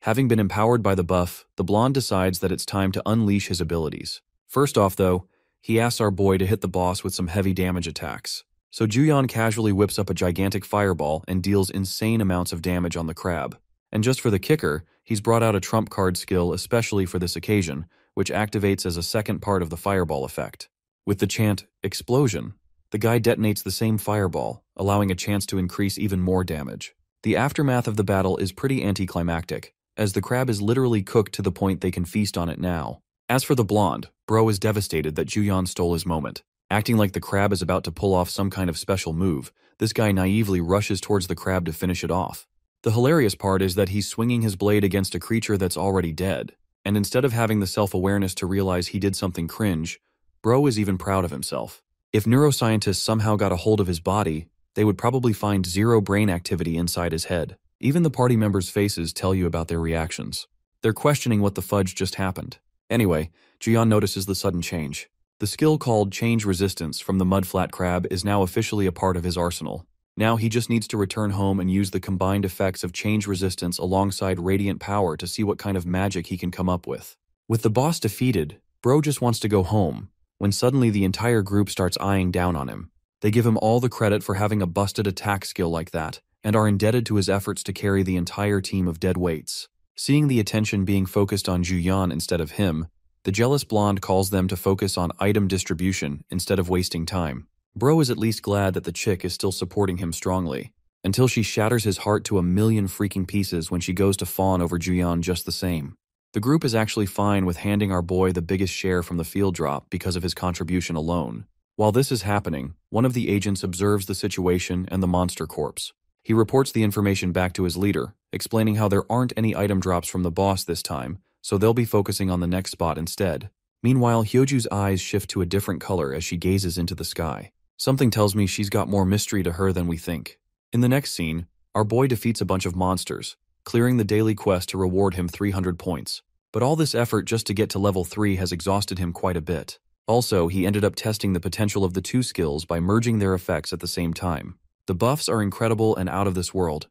Having been empowered by the buff, the blonde decides that it's time to unleash his abilities. First off, though, he asks our boy to hit the boss with some heavy damage attacks. So Juyeon casually whips up a gigantic fireball and deals insane amounts of damage on the crab. And just for the kicker, he's brought out a trump card skill especially for this occasion, which activates as a second part of the fireball effect. With the chant, "Explosion," the guy detonates the same fireball, allowing a chance to increase even more damage. The aftermath of the battle is pretty anticlimactic, as the crab is literally cooked to the point they can feast on it now. As for the blonde, Bro is devastated that Juyeon stole his moment. Acting like the crab is about to pull off some kind of special move, this guy naively rushes towards the crab to finish it off. The hilarious part is that he's swinging his blade against a creature that's already dead, and instead of having the self-awareness to realize he did something cringe, Bro is even proud of himself. If neuroscientists somehow got a hold of his body, they would probably find zero brain activity inside his head. Even the party members' faces tell you about their reactions. They're questioning what the fudge just happened. Anyway, Juyeon notices the sudden change. The skill called Change Resistance from the mudflat crab is now officially a part of his arsenal. Now he just needs to return home and use the combined effects of Change Resistance alongside Radiant Power to see what kind of magic he can come up with. With the boss defeated, Bro just wants to go home, when suddenly the entire group starts eyeing down on him. They give him all the credit for having a busted attack skill like that, and are indebted to his efforts to carry the entire team of dead weights. Seeing the attention being focused on Juyan instead of him, the jealous blonde calls them to focus on item distribution instead of wasting time. Bro is at least glad that the chick is still supporting him strongly, until she shatters his heart to a million freaking pieces when she goes to fawn over Juyan just the same. The group is actually fine with handing our boy the biggest share from the field drop because of his contribution alone. While this is happening, one of the agents observes the situation and the monster corpse. He reports the information back to his leader, explaining how there aren't any item drops from the boss this time, so they'll be focusing on the next spot instead. Meanwhile, Hyoju's eyes shift to a different color as she gazes into the sky. Something tells me she's got more mystery to her than we think. In the next scene, our boy defeats a bunch of monsters, clearing the daily quest to reward him 300 points. But all this effort just to get to level 3 has exhausted him quite a bit. Also, he ended up testing the potential of the two skills by merging their effects at the same time. The buffs are incredible and out of this world,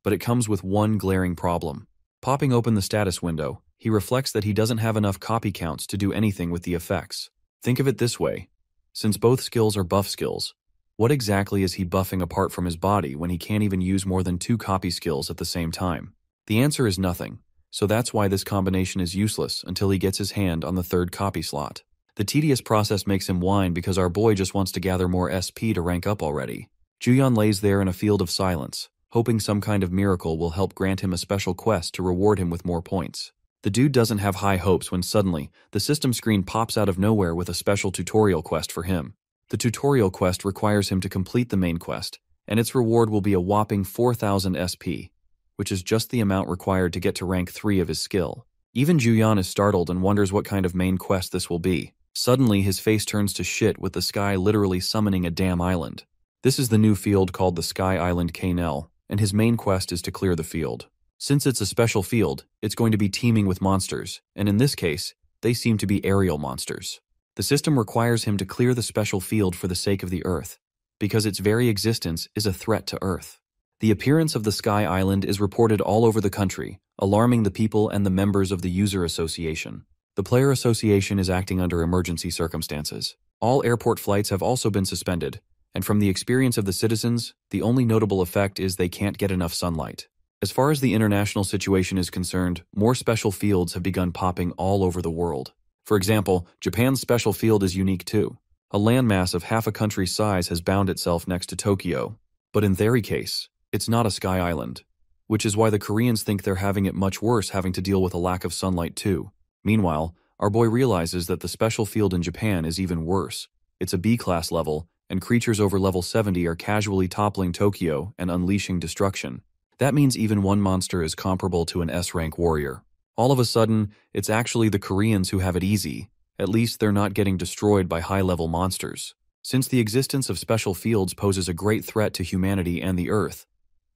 but it comes with one glaring problem. Popping open the status window, he reflects that he doesn't have enough copy counts to do anything with the effects. Think of it this way. Since both skills are buff skills, what exactly is he buffing apart from his body when he can't even use more than 2 copy skills at the same time? The answer is nothing, so that's why this combination is useless until he gets his hand on the 3rd copy slot. The tedious process makes him whine because our boy just wants to gather more SP to rank up already. Juyan lays there in a field of silence, hoping some kind of miracle will help grant him a special quest to reward him with more points. The dude doesn't have high hopes when suddenly, the system screen pops out of nowhere with a special tutorial quest for him. The tutorial quest requires him to complete the main quest, and its reward will be a whopping 4,000 SP, which is just the amount required to get to rank 3 of his skill. Even Juyan is startled and wonders what kind of main quest this will be. Suddenly, his face turns to shit with the sky literally summoning a damn island. This is the new field called the Sky Island Kanel, and his main quest is to clear the field. Since it's a special field, it's going to be teeming with monsters, and in this case, they seem to be aerial monsters. The system requires him to clear the special field for the sake of the Earth, because its very existence is a threat to Earth. The appearance of the Sky Island is reported all over the country, alarming the people and the members of the User Association. The Player Association is acting under emergency circumstances. All airport flights have also been suspended, and from the experience of the citizens, the only notable effect is they can't get enough sunlight. As far as the international situation is concerned, more special fields have begun popping all over the world. For example, Japan's special field is unique too. A landmass of half a country's size has bound itself next to Tokyo. But in their case, it's not a sky island, which is why the Koreans think they're having it much worse having to deal with a lack of sunlight too. Meanwhile, our boy realizes that the special field in Japan is even worse. It's a B-class level, and creatures over level 70 are casually toppling Tokyo and unleashing destruction. That means even one monster is comparable to an S-rank warrior. All of a sudden, it's actually the Koreans who have it easy. At least they're not getting destroyed by high-level monsters. Since the existence of special fields poses a great threat to humanity and the Earth,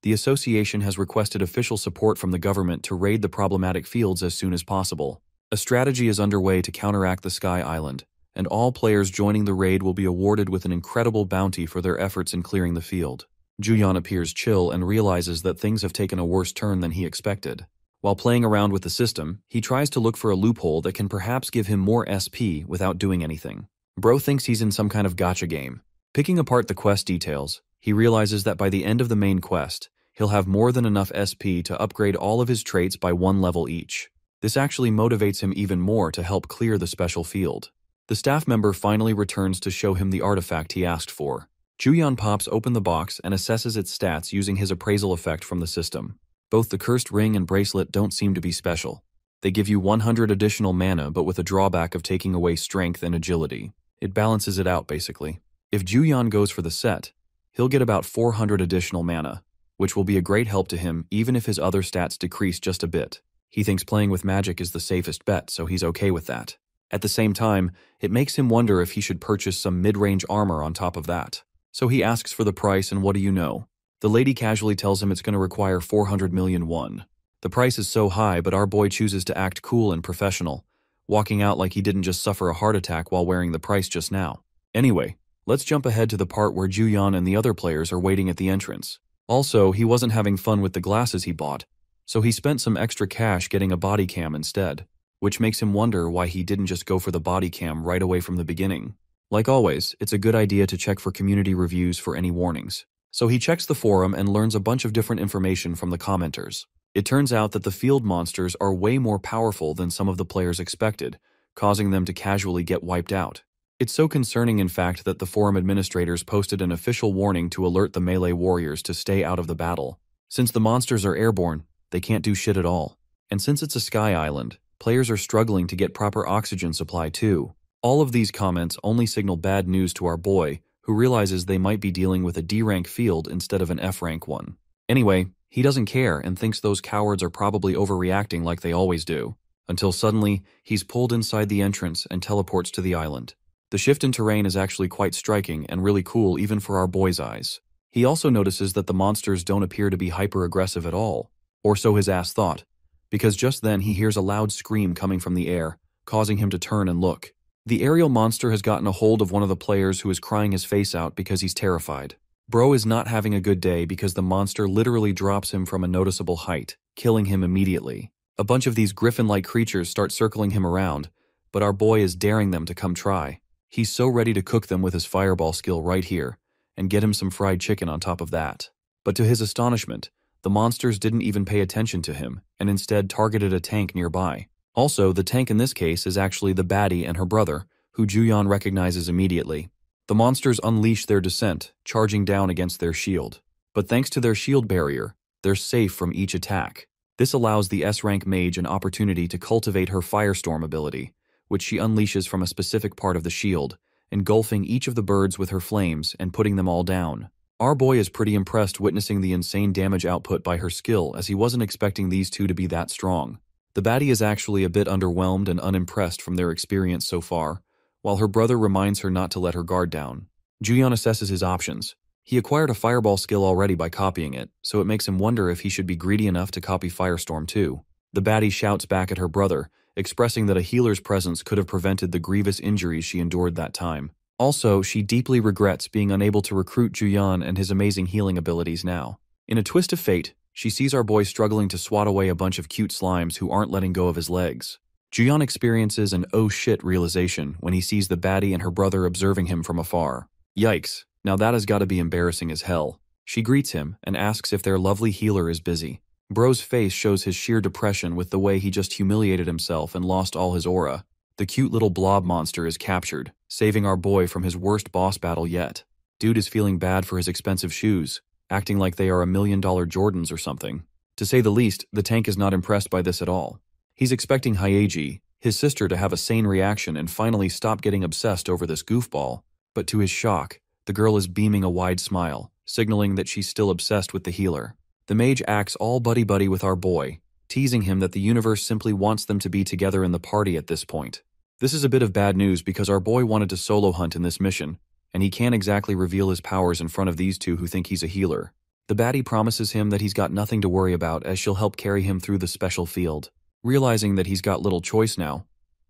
the association has requested official support from the government to raid the problematic fields as soon as possible. A strategy is underway to counteract the Sky Island, and all players joining the raid will be awarded with an incredible bounty for their efforts in clearing the field. Juyan appears chill and realizes that things have taken a worse turn than he expected. While playing around with the system, he tries to look for a loophole that can perhaps give him more SP without doing anything. Bro thinks he's in some kind of gacha game. Picking apart the quest details, he realizes that by the end of the main quest, he'll have more than enough SP to upgrade all of his traits by 1 level each. This actually motivates him even more to help clear the special field. The staff member finally returns to show him the artifact he asked for. Juyan pops open the box and assesses its stats using his appraisal effect from the system. Both the cursed ring and bracelet don't seem to be special. They give you 100 additional mana but with a drawback of taking away strength and agility. It balances it out basically. If Juyan goes for the set, he'll get about 400 additional mana, which will be a great help to him even if his other stats decrease just a bit. He thinks playing with magic is the safest bet, so he's okay with that. At the same time, it makes him wonder if he should purchase some mid-range armor on top of that. So he asks for the price, and what do you know? The lady casually tells him it's going to require 400 million won. The price is so high, but our boy chooses to act cool and professional, walking out like he didn't just suffer a heart attack while wearing the price just now. Anyway, let's jump ahead to the part where Juyan and the other players are waiting at the entrance. Also, he wasn't having fun with the glasses he bought, so he spent some extra cash getting a body cam instead, which makes him wonder why he didn't just go for the body cam right away from the beginning. Like always, it's a good idea to check for community reviews for any warnings. So he checks the forum and learns a bunch of different information from the commenters. It turns out that the field monsters are way more powerful than some of the players expected, causing them to casually get wiped out. It's so concerning, in fact, that the forum administrators posted an official warning to alert the melee warriors to stay out of the battle. Since the monsters are airborne, they can't do shit at all. And since it's a sky island, players are struggling to get proper oxygen supply too. All of these comments only signal bad news to our boy, who realizes they might be dealing with a D-rank field instead of an F-rank one. Anyway, he doesn't care and thinks those cowards are probably overreacting like they always do, until suddenly, he's pulled inside the entrance and teleports to the island. The shift in terrain is actually quite striking and really cool even for our boy's eyes. He also notices that the monsters don't appear to be hyper-aggressive at all, or so his ass thought, because just then he hears a loud scream coming from the air, causing him to turn and look. The aerial monster has gotten a hold of one of the players who is crying his face out because he's terrified. Bro is not having a good day because the monster literally drops him from a noticeable height, killing him immediately. A bunch of these griffin-like creatures start circling him around, but our boy is daring them to come try. He's so ready to cook them with his fireball skill right here, and get him some fried chicken on top of that. But to his astonishment, the monsters didn't even pay attention to him, and instead targeted a tank nearby. Also, the tank in this case is actually the baddie and her brother, who Juyeon recognizes immediately. The monsters unleash their descent, charging down against their shield. But thanks to their shield barrier, they're safe from each attack. This allows the S-rank mage an opportunity to cultivate her Firestorm ability, which she unleashes from a specific part of the shield, engulfing each of the birds with her flames and putting them all down. Our boy is pretty impressed witnessing the insane damage output by her skill, as he wasn't expecting these two to be that strong. The baddie is actually a bit underwhelmed and unimpressed from their experience so far, while her brother reminds her not to let her guard down. Juyeon assesses his options. He acquired a fireball skill already by copying it, so it makes him wonder if he should be greedy enough to copy Firestorm too. The baddie shouts back at her brother, expressing that a healer's presence could have prevented the grievous injuries she endured that time. Also, she deeply regrets being unable to recruit Juyeon and his amazing healing abilities now. In a twist of fate, she sees our boy struggling to swat away a bunch of cute slimes who aren't letting go of his legs. Juyeon experiences an oh shit realization when he sees the baddie and her brother observing him from afar. Yikes, now that has got to be embarrassing as hell. She greets him and asks if their lovely healer is busy. Bro's face shows his sheer depression with the way he just humiliated himself and lost all his aura. The cute little blob monster is captured, saving our boy from his worst boss battle yet. Dude is feeling bad for his expensive shoes, acting like they are $1 million Jordans or something. To say the least, the tank is not impressed by this at all. He's expecting Hyeji, his sister, to have a sane reaction and finally stop getting obsessed over this goofball. But to his shock, the girl is beaming a wide smile, signaling that she's still obsessed with the healer. The mage acts all buddy-buddy with our boy, teasing him that the universe simply wants them to be together in the party at this point. This is a bit of bad news because our boy wanted to solo hunt in this mission, and he can't exactly reveal his powers in front of these two who think he's a healer. The baddie promises him that he's got nothing to worry about as she'll help carry him through the special field. Realizing that he's got little choice now,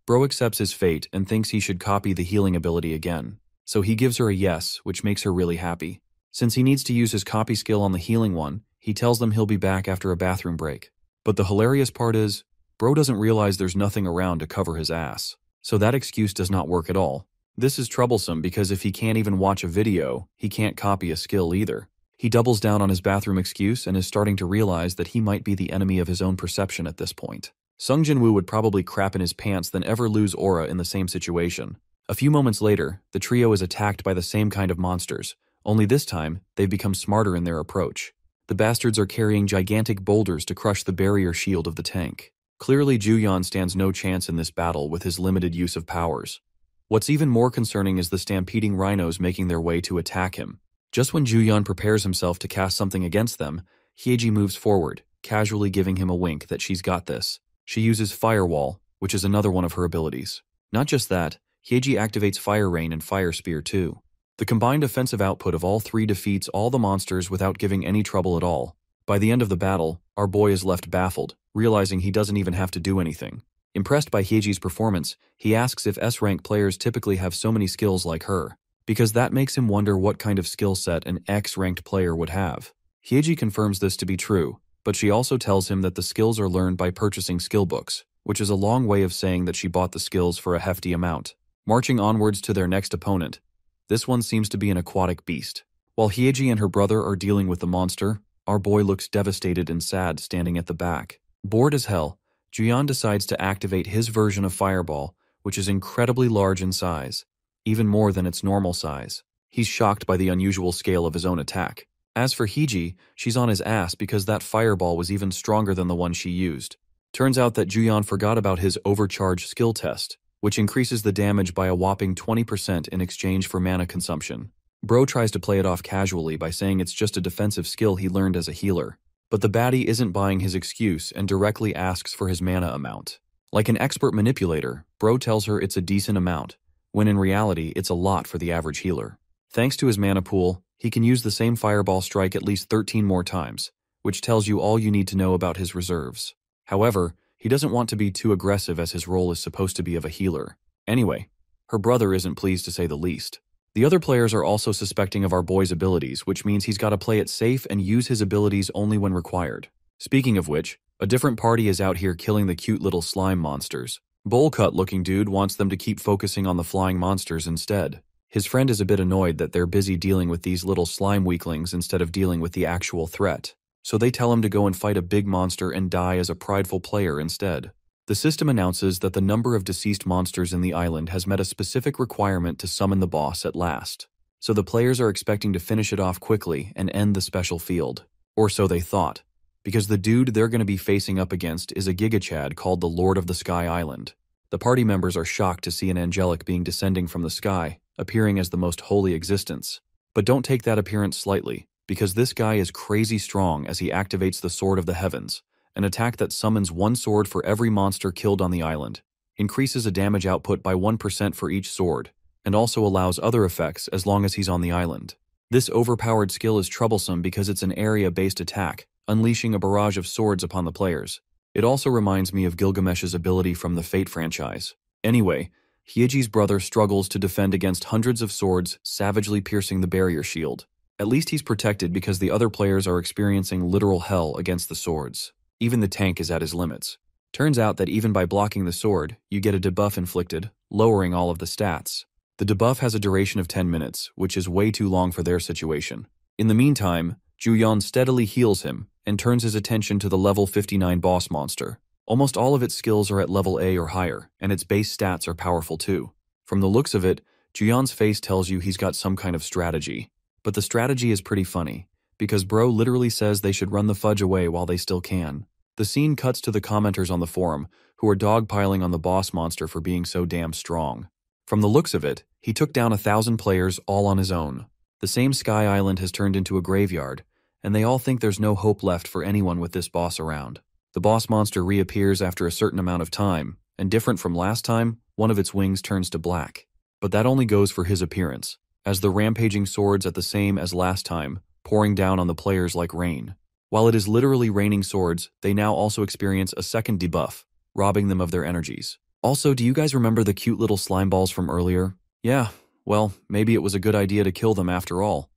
Bro accepts his fate and thinks he should copy the healing ability again. So he gives her a yes, which makes her really happy. Since he needs to use his copy skill on the healing one, he tells them he'll be back after a bathroom break. But the hilarious part is, Bro doesn't realize there's nothing around to cover his ass. So that excuse does not work at all. This is troublesome because if he can't even watch a video, he can't copy a skill either. He doubles down on his bathroom excuse and is starting to realize that he might be the enemy of his own perception at this point. Sung Jinwoo would probably crap in his pants than ever lose aura in the same situation. A few moments later, the trio is attacked by the same kind of monsters, only this time, they've become smarter in their approach. The bastards are carrying gigantic boulders to crush the barrier shield of the tank. Clearly, Juyeon stands no chance in this battle with his limited use of powers. What's even more concerning is the stampeding rhinos making their way to attack him. Just when Juyeon prepares himself to cast something against them, Hyeji moves forward, casually giving him a wink that she's got this. She uses Firewall, which is another one of her abilities. Not just that, Hyeji activates Fire Rain and Fire Spear too. The combined offensive output of all three defeats all the monsters without giving any trouble at all. By the end of the battle, our boy is left baffled, realizing he doesn't even have to do anything. Impressed by Hyeji's performance, he asks if S-rank players typically have so many skills like her, because that makes him wonder what kind of skill set an X-ranked player would have. Hyeji confirms this to be true, but she also tells him that the skills are learned by purchasing skill books, which is a long way of saying that she bought the skills for a hefty amount. Marching onwards to their next opponent, this one seems to be an aquatic beast. While Hyeji and her brother are dealing with the monster, Our boy looks devastated and sad standing at the back. Bored as hell, Juyeon decides to activate his version of Fireball, which is incredibly large in size, even more than its normal size. He's shocked by the unusual scale of his own attack. As for Heeji, she's on his ass because that Fireball was even stronger than the one she used. Turns out that Juyeon forgot about his overcharge skill test, which increases the damage by a whopping 20% in exchange for mana consumption. Bro tries to play it off casually by saying it's just a defensive skill he learned as a healer. But the baddie isn't buying his excuse and directly asks for his mana amount. Like an expert manipulator, Bro tells her it's a decent amount, when in reality it's a lot for the average healer. Thanks to his mana pool, he can use the same Fireball strike at least 13 more times, which tells you all you need to know about his reserves. However, he doesn't want to be too aggressive as his role is supposed to be of a healer. Anyway, her brother isn't pleased to say the least. The other players are also suspecting of our boy's abilities, which means he's got to play it safe and use his abilities only when required. Speaking of which, a different party is out here killing the cute little slime monsters. Bowl-cut-looking dude wants them to keep focusing on the flying monsters instead. His friend is a bit annoyed that they're busy dealing with these little slime weaklings instead of dealing with the actual threat, so they tell him to go and fight a big monster and die as a prideful player instead. The system announces that the number of deceased monsters in the island has met a specific requirement to summon the boss at last, so the players are expecting to finish it off quickly and end the special field. Or so they thought, because the dude they're going to be facing up against is a gigachad called the Lord of the Sky Island. The party members are shocked to see an angelic being descending from the sky, appearing as the most holy existence. But don't take that appearance slightly, because this guy is crazy strong as he activates the Sword of the Heavens, an attack that summons one sword for every monster killed on the island, increases a damage output by 1% for each sword, and also allows other effects as long as he's on the island. This overpowered skill is troublesome because it's an area-based attack, unleashing a barrage of swords upon the players. It also reminds me of Gilgamesh's ability from the Fate franchise. Anyway, Hyeji's brother struggles to defend against hundreds of swords savagely piercing the barrier shield. At least he's protected because the other players are experiencing literal hell against the swords. Even the tank is at his limits. Turns out that even by blocking the sword, you get a debuff inflicted, lowering all of the stats. The debuff has a duration of 10 minutes, which is way too long for their situation. In the meantime, Juyeon steadily heals him and turns his attention to the level 59 boss monster. Almost all of its skills are at level A or higher, and its base stats are powerful too. From the looks of it, Juyeon's face tells you he's got some kind of strategy. But the strategy is pretty funny, because bro literally says they should run the fudge away while they still can. The scene cuts to the commenters on the forum, who are dogpiling on the boss monster for being so damn strong. From the looks of it, he took down 1,000 players all on his own. The same Sky Island has turned into a graveyard, and they all think there's no hope left for anyone with this boss around. The boss monster reappears after a certain amount of time, and different from last time, one of its wings turns to black. But that only goes for his appearance, as the rampaging swords at the same as last time, pouring down on the players like rain. While it is literally raining swords, they now also experience a second debuff, robbing them of their energies. Also, do you guys remember the cute little slime balls from earlier? Yeah, well, maybe it was a good idea to kill them after all.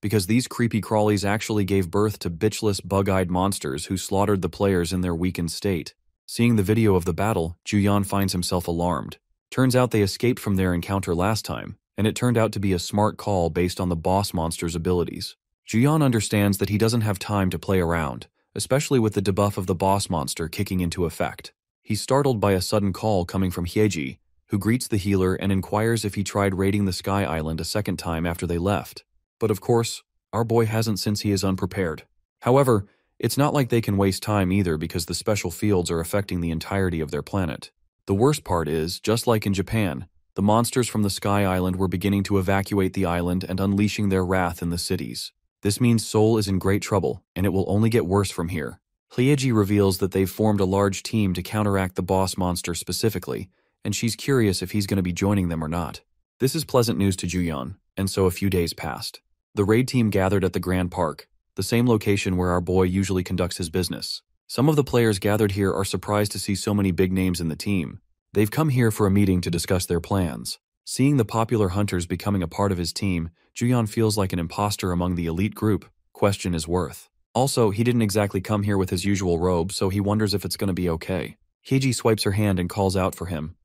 Because these creepy crawlies actually gave birth to bitchless, bug-eyed monsters who slaughtered the players in their weakened state. Seeing the video of the battle, Juyeon finds himself alarmed. Turns out they escaped from their encounter last time, and it turned out to be a smart call based on the boss monster's abilities. Juyeon understands that he doesn't have time to play around, especially with the debuff of the boss monster kicking into effect. He's startled by a sudden call coming from Hyeji, who greets the healer and inquires if he tried raiding the Sky Island a second time after they left. But of course, our boy hasn't since he is unprepared. However, it's not like they can waste time either because the special fields are affecting the entirety of their planet. The worst part is, just like in Japan, the monsters from the Sky Island were beginning to evacuate the island and unleashing their wrath in the cities. This means Seoul is in great trouble, and it will only get worse from here. Hyeji reveals that they've formed a large team to counteract the boss monster specifically, and she's curious if he's going to be joining them or not. This is pleasant news to Juyeon, and so a few days passed. The raid team gathered at the Grand Park, the same location where our boy usually conducts his business. Some of the players gathered here are surprised to see so many big names in the team. They've come here for a meeting to discuss their plans. Seeing the popular hunters becoming a part of his team, Juyeon feels like an imposter among the elite group. Question his worth. Also, he didn't exactly come here with his usual robe, so he wonders if it's going to be okay. Hyeji swipes her hand and calls out for him,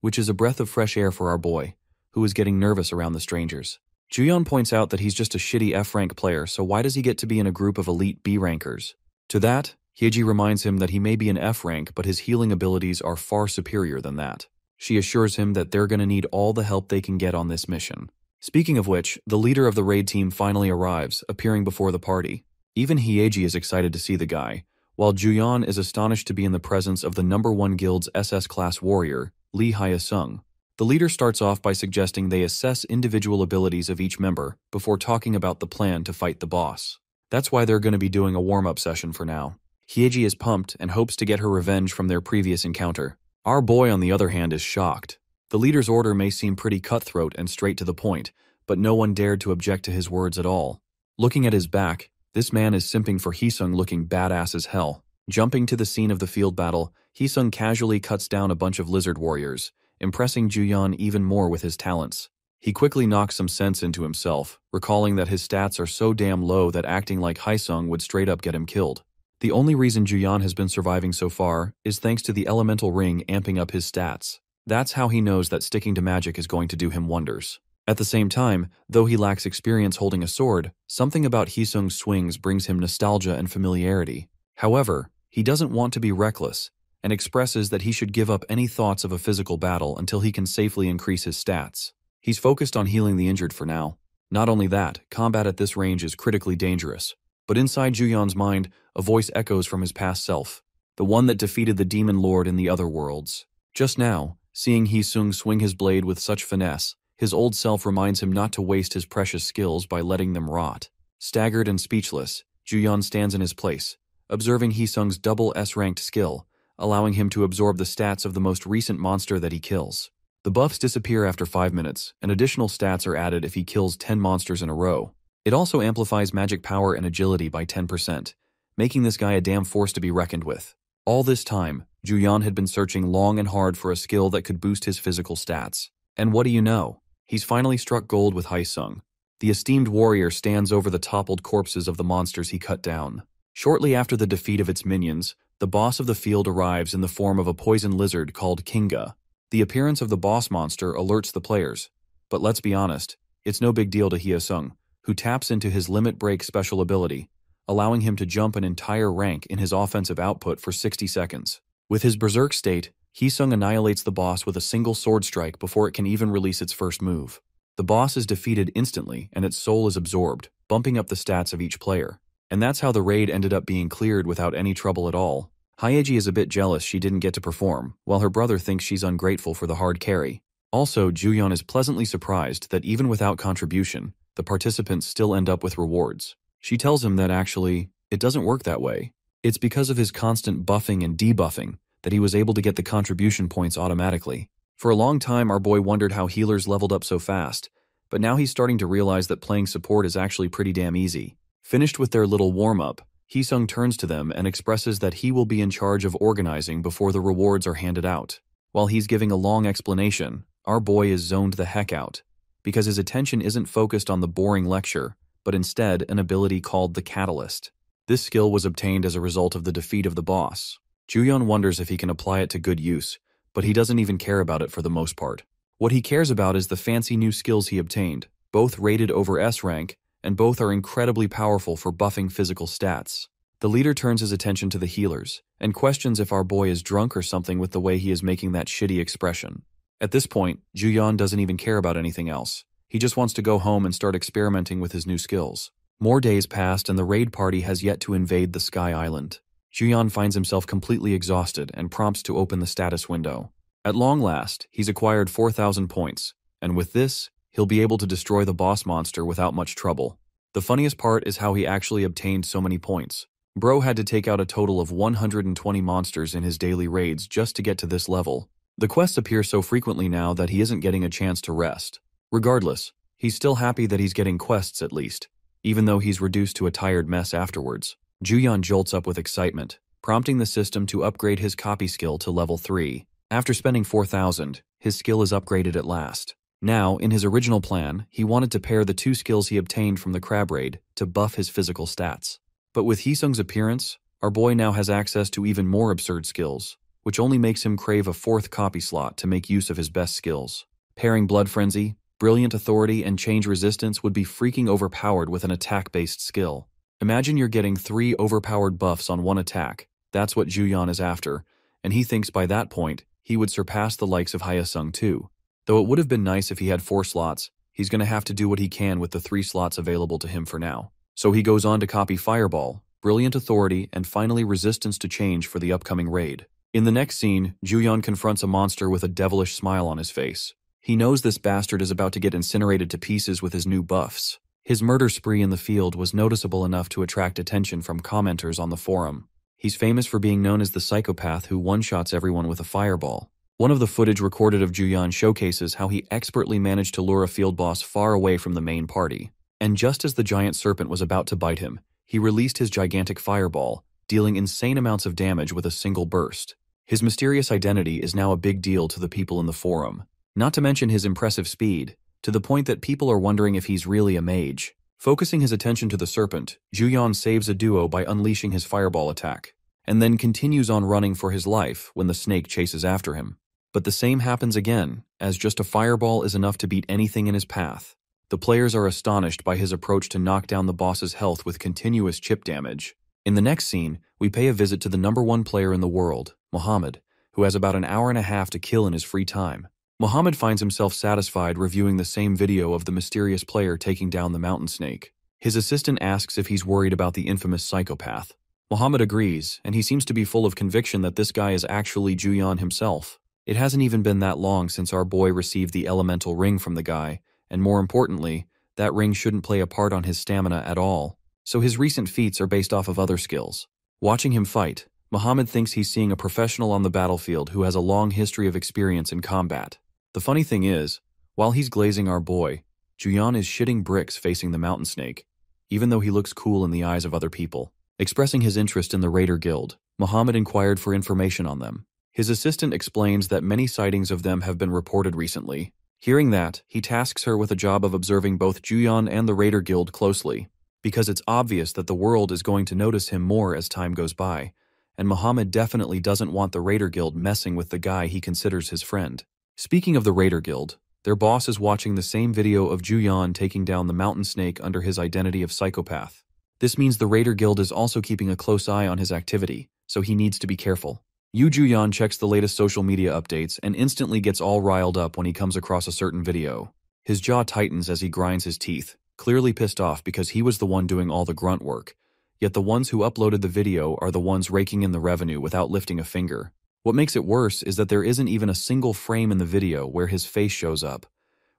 which is a breath of fresh air for our boy, who is getting nervous around the strangers. Juyeon points out that he's just a shitty F-rank player, so why does he get to be in a group of elite B-rankers? To that, Hyeji reminds him that he may be an F-rank, but his healing abilities are far superior than that. She assures him that they're gonna need all the help they can get on this mission. Speaking of which, the leader of the raid team finally arrives, appearing before the party. Even Hyeji is excited to see the guy, while Juyeon is astonished to be in the presence of the #1 guild's SS-class warrior, Lee Hye-sung. The leader starts off by suggesting they assess individual abilities of each member before talking about the plan to fight the boss. That's why they're going to be doing a warm-up session for now. Hyeji is pumped and hopes to get her revenge from their previous encounter. Our boy, on the other hand, is shocked. The leader's order may seem pretty cutthroat and straight to the point, but no one dared to object to his words at all. Looking at his back, this man is simping for Hee-sung looking badass as hell. Jumping to the scene of the field battle, Hee-sung casually cuts down a bunch of lizard warriors, impressing Juyeon even more with his talents. He quickly knocks some sense into himself, recalling that his stats are so damn low that acting like Hye-sung would straight up get him killed. The only reason Juyeon has been surviving so far is thanks to the elemental ring amping up his stats. That's how he knows that sticking to magic is going to do him wonders. At the same time, though he lacks experience holding a sword, something about Hee-sung's swings brings him nostalgia and familiarity. However, he doesn't want to be reckless, and expresses that he should give up any thoughts of a physical battle until he can safely increase his stats. He's focused on healing the injured for now. Not only that, combat at this range is critically dangerous. But inside Juyeon's mind, a voice echoes from his past self, the one that defeated the demon lord in the other worlds. Just now, seeing Hee-sung swing his blade with such finesse, his old self reminds him not to waste his precious skills by letting them rot. Staggered and speechless, Juyeon stands in his place, observing Hee-sung's double S-ranked skill, allowing him to absorb the stats of the most recent monster that he kills. The buffs disappear after 5 minutes, and additional stats are added if he kills 10 monsters in a row. It also amplifies magic power and agility by 10%, making this guy a damn force to be reckoned with. All this time, Juyeon had been searching long and hard for a skill that could boost his physical stats. And what do you know? He's finally struck gold with Hye-sung. The esteemed warrior stands over the toppled corpses of the monsters he cut down. Shortly after the defeat of its minions, the boss of the field arrives in the form of a poison lizard called Kinga. The appearance of the boss monster alerts the players, but let's be honest, it's no big deal to Hye-sung, who taps into his limit break special ability, allowing him to jump an entire rank in his offensive output for 60 seconds. With his berserk state, Hee-sung annihilates the boss with a single sword strike before it can even release its first move. The boss is defeated instantly and its soul is absorbed, bumping up the stats of each player. And that's how the raid ended up being cleared without any trouble at all. Hyeji is a bit jealous she didn't get to perform, while her brother thinks she's ungrateful for the hard carry. Also, Juyeon is pleasantly surprised that even without contribution, the participants still end up with rewards. She tells him that actually, it doesn't work that way. It's because of his constant buffing and debuffing that he was able to get the contribution points automatically. For a long time, our boy wondered how healers leveled up so fast, but now he's starting to realize that playing support is actually pretty damn easy. Finished with their little warm-up, Hee-sung turns to them and expresses that he will be in charge of organizing before the rewards are handed out. While he's giving a long explanation, our boy is zoned the heck out, because his attention isn't focused on the boring lecture, but instead an ability called the Catalyst. This skill was obtained as a result of the defeat of the boss. Juyeon wonders if he can apply it to good use, but he doesn't even care about it for the most part. What he cares about is the fancy new skills he obtained, both rated over S rank, and both are incredibly powerful for buffing physical stats. The leader turns his attention to the healers, and questions if our boy is drunk or something with the way he is making that shitty expression. At this point, Juyeon doesn't even care about anything else. He just wants to go home and start experimenting with his new skills. More days passed and the raid party has yet to invade the Sky Island. Juyeon finds himself completely exhausted and prompts to open the status window. At long last, he's acquired 4,000 points, and with this, he'll be able to destroy the boss monster without much trouble. The funniest part is how he actually obtained so many points. Bro had to take out a total of 120 monsters in his daily raids just to get to this level. The quests appear so frequently now that he isn't getting a chance to rest. Regardless, he's still happy that he's getting quests at least, even though he's reduced to a tired mess afterwards. Juyeon jolts up with excitement, prompting the system to upgrade his copy skill to level 3. After spending 4,000, his skill is upgraded at last. Now, in his original plan, he wanted to pair the two skills he obtained from the crab raid to buff his physical stats. But with Hee-sung's appearance, our boy now has access to even more absurd skills, which only makes him crave a 4th copy slot to make use of his best skills. Pairing Blood Frenzy, Brilliant Authority and Change Resistance would be freaking overpowered with an attack-based skill. Imagine you're getting 3 overpowered buffs on one attack. That's what Juyon is after, and he thinks by that point, he would surpass the likes of Hyesung too. Though it would have been nice if he had 4 slots, he's going to have to do what he can with the 3 slots available to him for now. So he goes on to copy Fireball, Brilliant Authority, and finally Resistance to Change for the upcoming raid. In the next scene, Juyon confronts a monster with a devilish smile on his face. He knows this bastard is about to get incinerated to pieces with his new buffs. His murder spree in the field was noticeable enough to attract attention from commenters on the forum. He's famous for being known as the psychopath who one-shots everyone with a fireball. One of the footage recorded of Juyon showcases how he expertly managed to lure a field boss far away from the main party. And just as the giant serpent was about to bite him, he released his gigantic fireball, dealing insane amounts of damage with a single burst. His mysterious identity is now a big deal to the people in the forum. Not to mention his impressive speed, to the point that people are wondering if he's really a mage. Focusing his attention to the serpent, Juyon saves a duo by unleashing his fireball attack, and then continues on running for his life when the snake chases after him. But the same happens again, as just a fireball is enough to beat anything in his path. The players are astonished by his approach to knock down the boss's health with continuous chip damage. In the next scene, we pay a visit to the #1 player in the world, Muhammad, who has about an hour and a half to kill in his free time. Muhammad finds himself satisfied reviewing the same video of the mysterious player taking down the mountain snake. His assistant asks if he's worried about the infamous psychopath. Muhammad agrees, and he seems to be full of conviction that this guy is actually Juyon himself. It hasn't even been that long since our boy received the elemental ring from the guy, and more importantly, that ring shouldn't play a part on his stamina at all. So his recent feats are based off of other skills. Watching him fight, Muhammad thinks he's seeing a professional on the battlefield who has a long history of experience in combat. The funny thing is, while he's glazing our boy, Juyon is shitting bricks facing the mountain snake, even though he looks cool in the eyes of other people. Expressing his interest in the Raider Guild, Muhammad inquired for information on them. His assistant explains that many sightings of them have been reported recently. Hearing that, he tasks her with a job of observing both Juyon and the Raider Guild closely, because it's obvious that the world is going to notice him more as time goes by, and Muhammad definitely doesn't want the Raider Guild messing with the guy he considers his friend. Speaking of the Raider Guild, their boss is watching the same video of Juyon taking down the mountain snake under his identity of psychopath. This means the Raider Guild is also keeping a close eye on his activity, so he needs to be careful. Juyon checks the latest social media updates and instantly gets all riled up when he comes across a certain video. His jaw tightens as he grinds his teeth, clearly pissed off because he was the one doing all the grunt work. Yet the ones who uploaded the video are the ones raking in the revenue without lifting a finger. What makes it worse is that there isn't even a single frame in the video where his face shows up,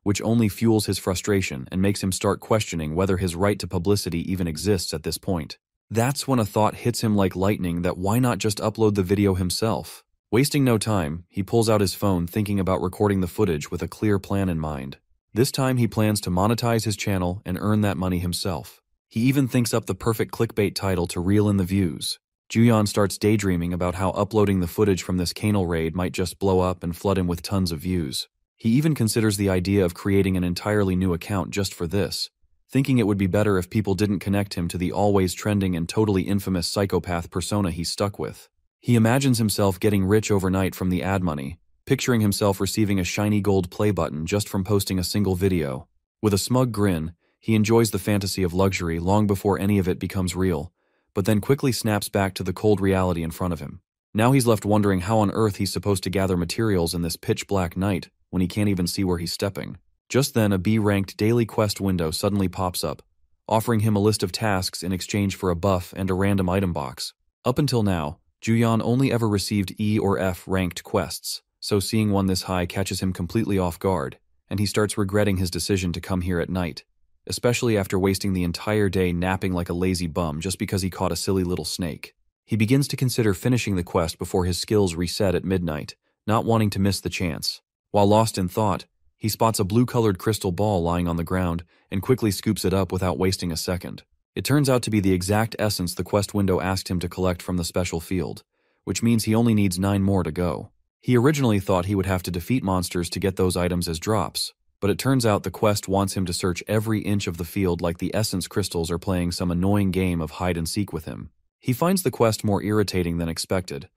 which only fuels his frustration and makes him start questioning whether his right to publicity even exists at this point. That's when a thought hits him like lightning that why not just upload the video himself? Wasting no time, he pulls out his phone thinking about recording the footage with a clear plan in mind. This time he plans to monetize his channel and earn that money himself. He even thinks up the perfect clickbait title to reel in the views. Juyon starts daydreaming about how uploading the footage from this canal raid might just blow up and flood him with tons of views. He even considers the idea of creating an entirely new account just for this, thinking it would be better if people didn't connect him to the always trending and totally infamous psychopath persona he's stuck with. He imagines himself getting rich overnight from the ad money, picturing himself receiving a shiny gold play button just from posting a single video. With a smug grin, he enjoys the fantasy of luxury long before any of it becomes real, but then quickly snaps back to the cold reality in front of him. Now he's left wondering how on earth he's supposed to gather materials in this pitch-black night when he can't even see where he's stepping. Just then, a B-ranked daily quest window suddenly pops up, offering him a list of tasks in exchange for a buff and a random item box. Up until now, Juyon only ever received E or F ranked quests, so seeing one this high catches him completely off guard, and he starts regretting his decision to come here at night, especially after wasting the entire day napping like a lazy bum just because he caught a silly little snake. He begins to consider finishing the quest before his skills reset at midnight, not wanting to miss the chance. While lost in thought, he spots a blue-colored crystal ball lying on the ground and quickly scoops it up without wasting a second. It turns out to be the exact essence the quest window asked him to collect from the special field, which means he only needs 9 more to go. He originally thought he would have to defeat monsters to get those items as drops, but it turns out the quest wants him to search every inch of the field like the essence crystals are playing some annoying game of hide-and-seek with him. He finds the quest more irritating than expected,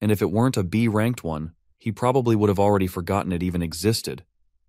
and if it weren't a B-ranked one, he probably would have already forgotten it even existed.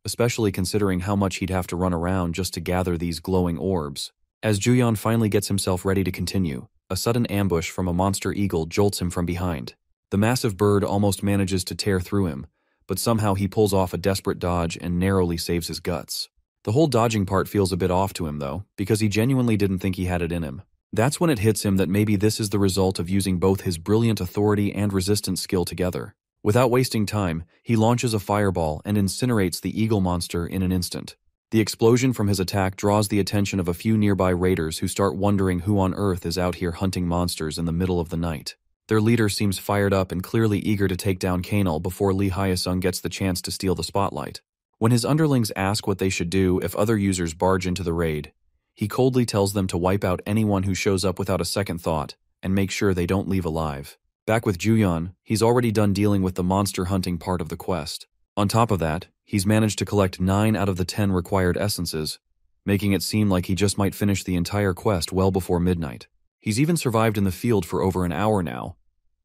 especially considering how much he'd have to run around just to gather these glowing orbs. As Juyeon finally gets himself ready to continue, a sudden ambush from a monster eagle jolts him from behind. The massive bird almost manages to tear through him, but somehow he pulls off a desperate dodge and narrowly saves his guts. The whole dodging part feels a bit off to him though, because he genuinely didn't think he had it in him. That's when it hits him that maybe this is the result of using both his brilliant authority and resistance skill together. Without wasting time, he launches a fireball and incinerates the eagle monster in an instant. The explosion from his attack draws the attention of a few nearby raiders who start wondering who on earth is out here hunting monsters in the middle of the night. Their leader seems fired up and clearly eager to take down Kanal before Lee Hyesung gets the chance to steal the spotlight. When his underlings ask what they should do if other users barge into the raid, he coldly tells them to wipe out anyone who shows up without a second thought and make sure they don't leave alive. Back with Juyeon, he's already done dealing with the monster hunting part of the quest. On top of that, he's managed to collect 9 out of the 10 required essences, making it seem like he just might finish the entire quest well before midnight. He's even survived in the field for over an hour now,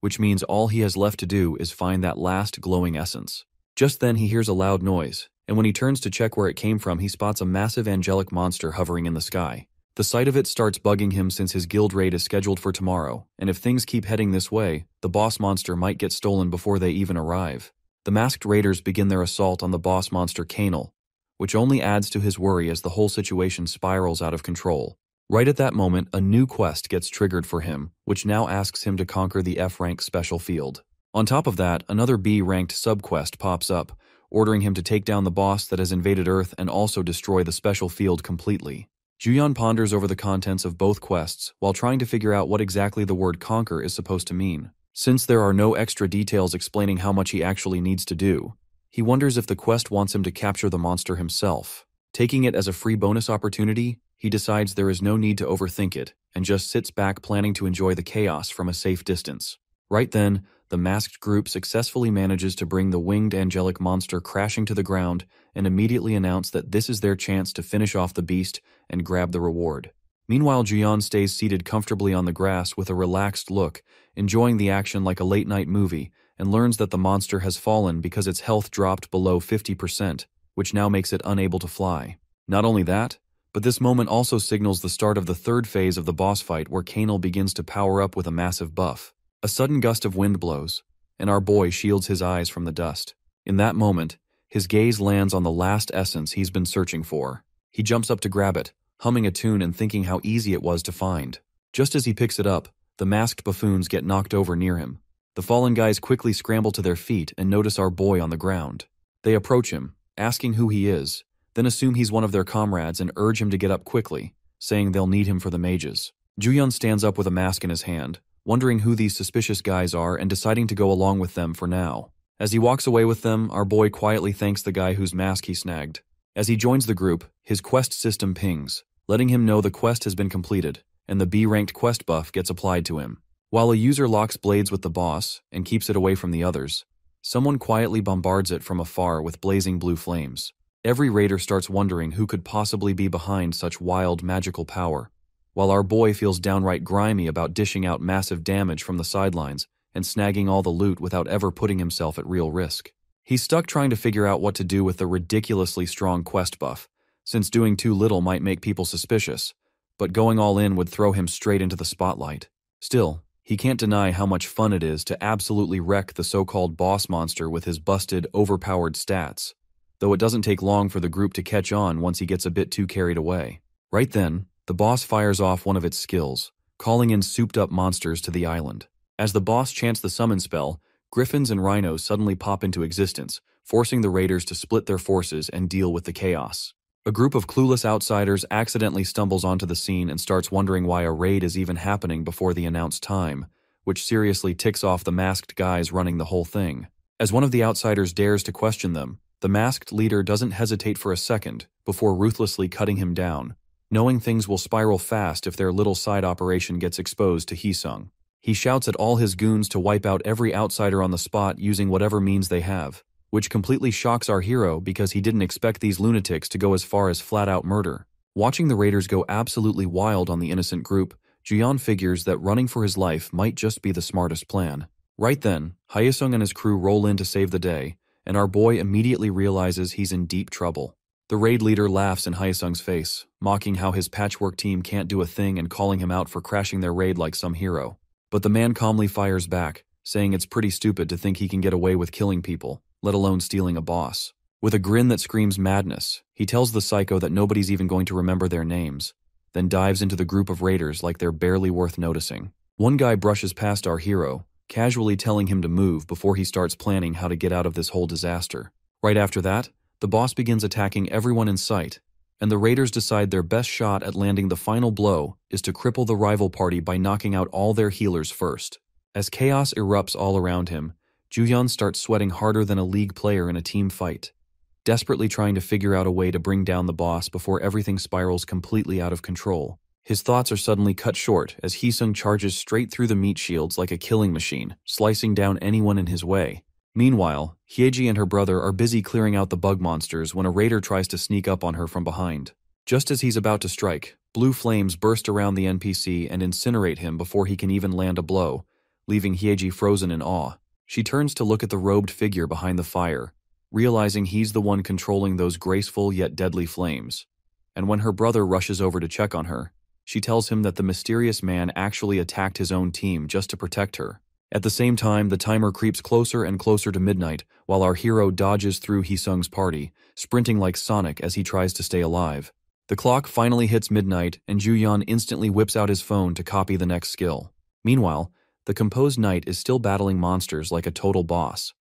which means all he has left to do is find that last glowing essence. Just then he hears a loud noise, and when he turns to check where it came from, he spots a massive angelic monster hovering in the sky. The sight of it starts bugging him since his guild raid is scheduled for tomorrow, and if things keep heading this way, the boss monster might get stolen before they even arrive. The masked raiders begin their assault on the boss monster Kanal, which only adds to his worry as the whole situation spirals out of control. Right at that moment, a new quest gets triggered for him, which now asks him to conquer the F-rank special field. On top of that, another B-ranked sub-quest pops up, ordering him to take down the boss that has invaded Earth and also destroy the special field completely. Juyeon ponders over the contents of both quests while trying to figure out what exactly the word conquer is supposed to mean. Since there are no extra details explaining how much he actually needs to do, he wonders if the quest wants him to capture the monster himself. Taking it as a free bonus opportunity, he decides there is no need to overthink it and just sits back planning to enjoy the chaos from a safe distance. Right then, the masked group successfully manages to bring the winged angelic monster crashing to the ground and immediately announce that this is their chance to finish off the beast and grab the reward. Meanwhile, Juyeon stays seated comfortably on the grass with a relaxed look, enjoying the action like a late-night movie, and learns that the monster has fallen because its health dropped below 50%, which now makes it unable to fly. Not only that, but this moment also signals the start of the third phase of the boss fight where Kanal begins to power up with a massive buff. A sudden gust of wind blows, and our boy shields his eyes from the dust. In that moment, his gaze lands on the last essence he's been searching for. He jumps up to grab it, humming a tune and thinking how easy it was to find. Just as he picks it up, the masked buffoons get knocked over near him. The fallen guys quickly scramble to their feet and notice our boy on the ground. They approach him, asking who he is, then assume he's one of their comrades and urge him to get up quickly, saying they'll need him for the mages. Juyeon stands up with a mask in his hand, wondering who these suspicious guys are and deciding to go along with them for now. As he walks away with them, our boy quietly thanks the guy whose mask he snagged. As he joins the group, his quest system pings, letting him know the quest has been completed, and the B-ranked quest buff gets applied to him. While a user locks blades with the boss and keeps it away from the others, someone quietly bombards it from afar with blazing blue flames. Every raider starts wondering who could possibly be behind such wild magical power, while our boy feels downright grimy about dishing out massive damage from the sidelines and snagging all the loot without ever putting himself at real risk. He's stuck trying to figure out what to do with the ridiculously strong quest buff, since doing too little might make people suspicious, but going all in would throw him straight into the spotlight. Still, he can't deny how much fun it is to absolutely wreck the so-called boss monster with his busted, overpowered stats, though it doesn't take long for the group to catch on once he gets a bit too carried away. Right then, the boss fires off one of its skills, calling in souped-up monsters to the island. As the boss chants the summon spell, griffins and rhinos suddenly pop into existence, forcing the raiders to split their forces and deal with the chaos. A group of clueless outsiders accidentally stumbles onto the scene and starts wondering why a raid is even happening before the announced time, which seriously ticks off the masked guys running the whole thing. As one of the outsiders dares to question them, the masked leader doesn't hesitate for a second before ruthlessly cutting him down, knowing things will spiral fast if their little side operation gets exposed to Hyesung. He shouts at all his goons to wipe out every outsider on the spot using whatever means they have, which completely shocks our hero because he didn't expect these lunatics to go as far as flat-out murder. Watching the raiders go absolutely wild on the innocent group, Juyeon figures that running for his life might just be the smartest plan. Right then, Hyesung and his crew roll in to save the day, and our boy immediately realizes he's in deep trouble. The raid leader laughs in Hyesung's face, mocking how his patchwork team can't do a thing and calling him out for crashing their raid like some hero. But the man calmly fires back, saying it's pretty stupid to think he can get away with killing people, let alone stealing a boss. With a grin that screams madness, he tells the psycho that nobody's even going to remember their names, then dives into the group of raiders like they're barely worth noticing. One guy brushes past our hero, casually telling him to move before he starts planning how to get out of this whole disaster. Right after that, the boss begins attacking everyone in sight, and the raiders decide their best shot at landing the final blow is to cripple the rival party by knocking out all their healers first. As chaos erupts all around him, Juyeon starts sweating harder than a league player in a team fight, desperately trying to figure out a way to bring down the boss before everything spirals completely out of control. His thoughts are suddenly cut short as Hyesung charges straight through the meat shields like a killing machine, slicing down anyone in his way. Meanwhile, Hyeji and her brother are busy clearing out the bug monsters when a raider tries to sneak up on her from behind. Just as he's about to strike, blue flames burst around the NPC and incinerate him before he can even land a blow, leaving Hyeji frozen in awe. She turns to look at the robed figure behind the fire, realizing he's the one controlling those graceful yet deadly flames. And when her brother rushes over to check on her, she tells him that the mysterious man actually attacked his own team just to protect her. At the same time, the timer creeps closer and closer to midnight while our hero dodges through Hyesung's party, sprinting like Sonic as he tries to stay alive. The clock finally hits midnight and Juyeon instantly whips out his phone to copy the next skill. Meanwhile, the composed knight is still battling monsters like a total boss.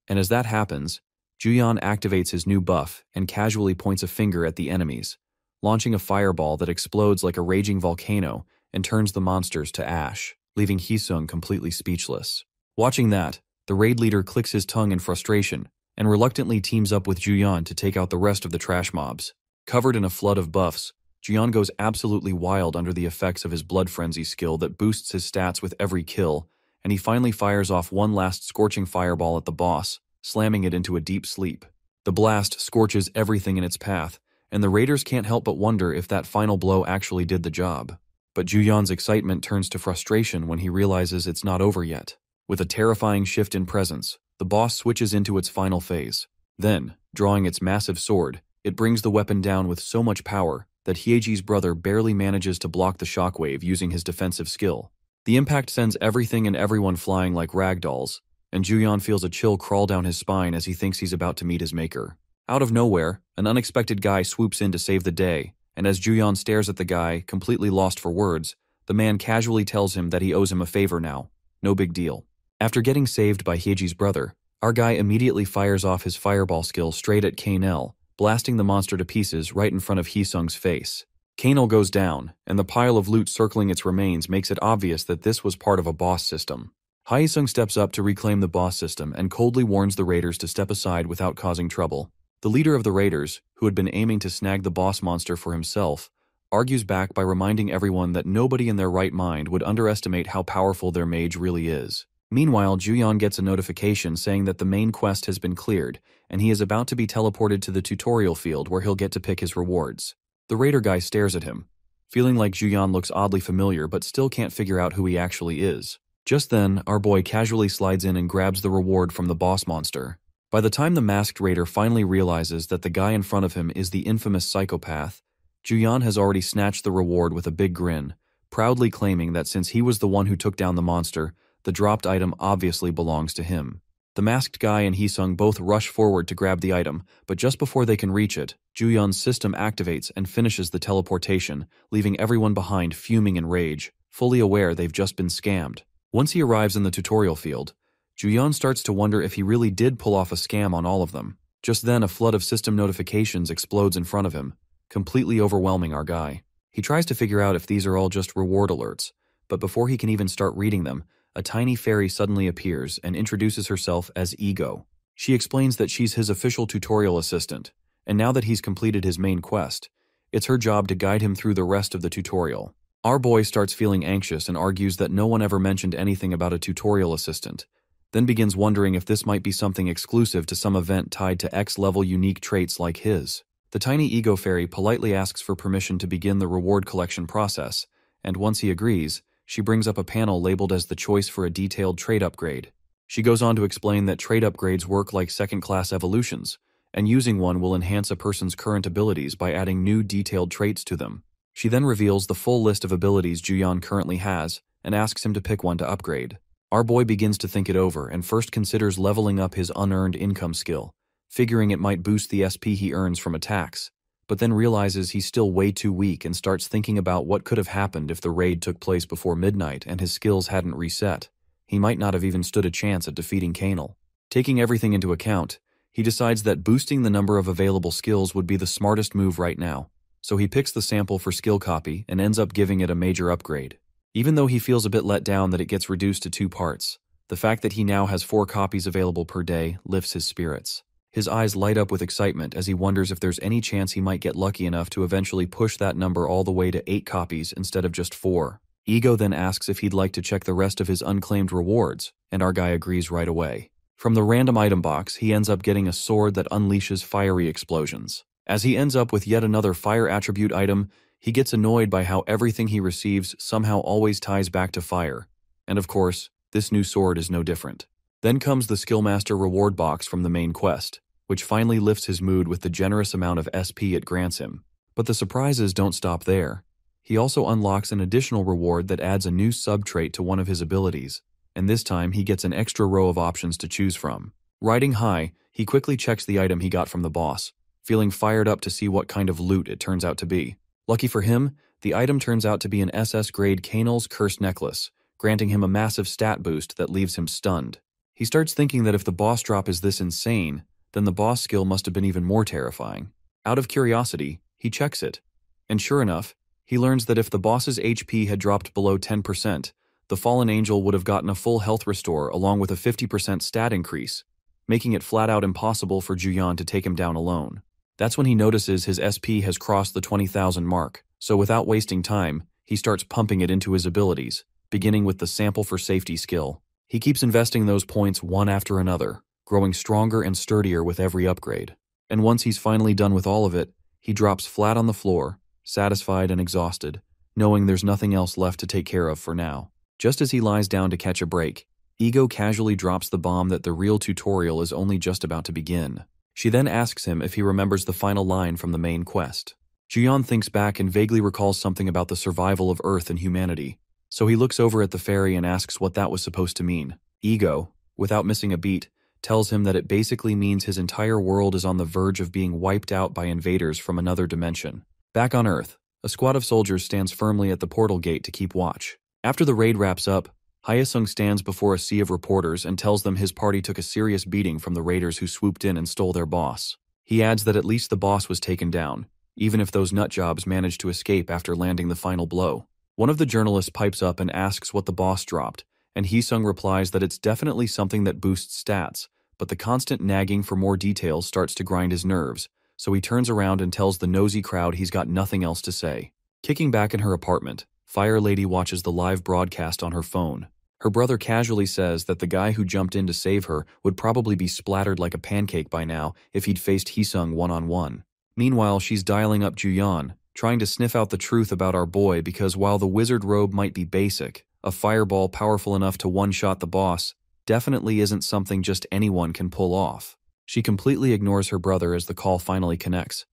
And as that happens, Juyeon activates his new buff and casually points a finger at the enemies, launching a fireball that explodes like a raging volcano and turns the monsters to ash, leaving Hyesung completely speechless. Watching that, the raid leader clicks his tongue in frustration and reluctantly teams up with Juyeon to take out the rest of the trash mobs. Covered in a flood of buffs, Juyeon goes absolutely wild under the effects of his blood frenzy skill that boosts his stats with every kill, and he finally fires off one last scorching fireball at the boss, slamming it into a deep sleep. The blast scorches everything in its path, and the raiders can't help but wonder if that final blow actually did the job. But Juyeon's excitement turns to frustration when he realizes it's not over yet. With a terrifying shift in presence, the boss switches into its final phase. Then, drawing its massive sword, it brings the weapon down with so much power that Hyeji's brother barely manages to block the shockwave using his defensive skill. The impact sends everything and everyone flying like ragdolls, and Juyeon feels a chill crawl down his spine as he thinks he's about to meet his maker. Out of nowhere, an unexpected guy swoops in to save the day, and as Juyeon stares at the guy, completely lost for words, the man casually tells him that he owes him a favor now. No big deal. After getting saved by Hyeji's brother, our guy immediately fires off his fireball skill straight at Kanel, blasting the monster to pieces right in front of Hyesung's face. Kanel goes down, and the pile of loot circling its remains makes it obvious that this was part of a boss system. Hyesung steps up to reclaim the boss system and coldly warns the raiders to step aside without causing trouble. The leader of the raiders, who had been aiming to snag the boss monster for himself, argues back by reminding everyone that nobody in their right mind would underestimate how powerful their mage really is. Meanwhile, Juyeon gets a notification saying that the main quest has been cleared, and he is about to be teleported to the tutorial field where he'll get to pick his rewards. The raider guy stares at him, feeling like Juyeon looks oddly familiar but still can't figure out who he actually is. Just then, our boy casually slides in and grabs the reward from the boss monster. By the time the masked raider finally realizes that the guy in front of him is the infamous psychopath, Juyeon has already snatched the reward with a big grin, proudly claiming that since he was the one who took down the monster, the dropped item obviously belongs to him. The masked guy and Hyesung both rush forward to grab the item, but just before they can reach it, Juyeon's system activates and finishes the teleportation, leaving everyone behind fuming in rage, fully aware they've just been scammed. Once he arrives in the tutorial field, Juyeon starts to wonder if he really did pull off a scam on all of them. Just then, a flood of system notifications explodes in front of him, completely overwhelming our guy. He tries to figure out if these are all just reward alerts, but before he can even start reading them, a tiny fairy suddenly appears and introduces herself as Ego. She explains that she's his official tutorial assistant, and now that he's completed his main quest, it's her job to guide him through the rest of the tutorial. Our boy starts feeling anxious and argues that no one ever mentioned anything about a tutorial assistant, then begins wondering if this might be something exclusive to some event tied to X-level unique traits like his. The tiny Ego fairy politely asks for permission to begin the reward collection process, and once he agrees, she brings up a panel labeled as the choice for a detailed trait upgrade. She goes on to explain that trait upgrades work like second-class evolutions, and using one will enhance a person's current abilities by adding new detailed traits to them. She then reveals the full list of abilities Juyeon currently has and asks him to pick one to upgrade. Our boy begins to think it over and first considers leveling up his unearned income skill, figuring it might boost the SP he earns from attacks, but then realizes he's still way too weak and starts thinking about what could have happened if the raid took place before midnight and his skills hadn't reset. He might not have even stood a chance at defeating Kanal. Taking everything into account, he decides that boosting the number of available skills would be the smartest move right now, so he picks the sample for skill copy and ends up giving it a major upgrade. Even though he feels a bit let down that it gets reduced to 2 parts, the fact that he now has 4 copies available per day lifts his spirits. His eyes light up with excitement as he wonders if there's any chance he might get lucky enough to eventually push that number all the way to 8 copies instead of just 4. Ego then asks if he'd like to check the rest of his unclaimed rewards, and our guy agrees right away. From the random item box, he ends up getting a sword that unleashes fiery explosions. As he ends up with yet another fire attribute item, he gets annoyed by how everything he receives somehow always ties back to fire. And of course, this new sword is no different. Then comes the Skillmaster reward box from the main quest, which finally lifts his mood with the generous amount of SP it grants him. But the surprises don't stop there. He also unlocks an additional reward that adds a new sub-trait to one of his abilities, and this time he gets an extra row of options to choose from. Riding high, he quickly checks the item he got from the boss, feeling fired up to see what kind of loot it turns out to be. Lucky for him, the item turns out to be an SS-grade Kanal's Cursed Necklace, granting him a massive stat boost that leaves him stunned. He starts thinking that if the boss drop is this insane, then the boss skill must have been even more terrifying. Out of curiosity, he checks it, and sure enough, he learns that if the boss's HP had dropped below 10%, the fallen angel would have gotten a full health restore along with a 50% stat increase, making it flat out impossible for Juyeon to take him down alone. That's when he notices his SP has crossed the 20,000 mark, so without wasting time, he starts pumping it into his abilities, beginning with the sample for safety skill. He keeps investing those points one after another, growing stronger and sturdier with every upgrade. And once he's finally done with all of it, he drops flat on the floor, satisfied and exhausted, knowing there's nothing else left to take care of for now. Just as he lies down to catch a break, Ego casually drops the bomb that the real tutorial is only just about to begin. She then asks him if he remembers the final line from the main quest. Juyeon thinks back and vaguely recalls something about the survival of Earth and humanity, so he looks over at the fairy and asks what that was supposed to mean. Ego, without missing a beat, tells him that it basically means his entire world is on the verge of being wiped out by invaders from another dimension. Back on Earth, a squad of soldiers stands firmly at the portal gate to keep watch. After the raid wraps up, Hyesung stands before a sea of reporters and tells them his party took a serious beating from the raiders who swooped in and stole their boss. He adds that at least the boss was taken down, even if those nutjobs managed to escape after landing the final blow. One of the journalists pipes up and asks what the boss dropped, and Hyesung replies that it's definitely something that boosts stats, but the constant nagging for more details starts to grind his nerves, so he turns around and tells the nosy crowd he's got nothing else to say. Kicking back in her apartment, Fire Lady watches the live broadcast on her phone. Her brother casually says that the guy who jumped in to save her would probably be splattered like a pancake by now if he'd faced Hyesung one-on-one. Meanwhile, she's dialing up Juyeon, trying to sniff out the truth about our boy because while the wizard robe might be basic, a fireball powerful enough to one-shot the boss definitely isn't something just anyone can pull off. She completely ignores her brother as the call finally connects,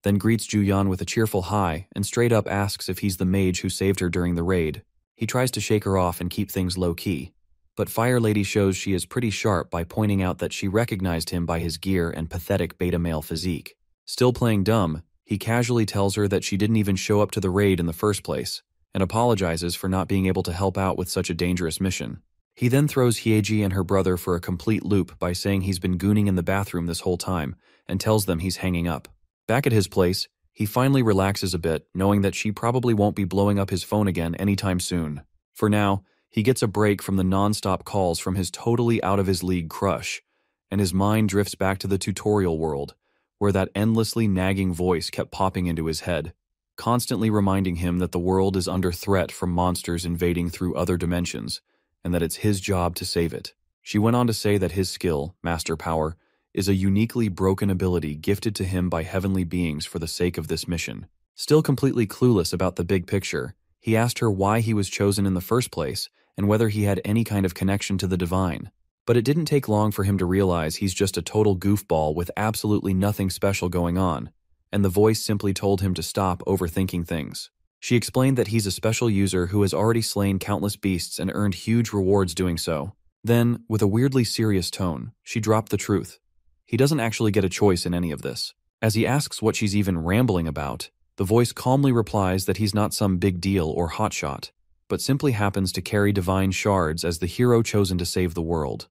then greets Juyeon with a cheerful hi and straight up asks if he's the mage who saved her during the raid. He tries to shake her off and keep things low-key, but Fire Lady shows she is pretty sharp by pointing out that she recognized him by his gear and pathetic beta male physique. Still playing dumb, he casually tells her that she didn't even show up to the raid in the first place, and apologizes for not being able to help out with such a dangerous mission. He then throws Hyeji and her brother for a complete loop by saying he's been gooning in the bathroom this whole time, and tells them he's hanging up. Back at his place, he finally relaxes a bit, knowing that she probably won't be blowing up his phone again anytime soon. For now, he gets a break from the non-stop calls from his totally out-of-his-league crush, and his mind drifts back to the tutorial world, where that endlessly nagging voice kept popping into his head, constantly reminding him that the world is under threat from monsters invading through other dimensions, and that it's his job to save it. She went on to say that his skill, Master Power, is a uniquely broken ability gifted to him by heavenly beings for the sake of this mission. Still completely clueless about the big picture, he asked her why he was chosen in the first place and whether he had any kind of connection to the divine. But it didn't take long for him to realize he's just a total goofball with absolutely nothing special going on, and the voice simply told him to stop overthinking things. She explained that he's a special user who has already slain countless beasts and earned huge rewards doing so. Then, with a weirdly serious tone, she dropped the truth. He doesn't actually get a choice in any of this. As he asks what she's even rambling about, the voice calmly replies that he's not some big deal or hotshot, but simply happens to carry divine shards as the hero chosen to save the world.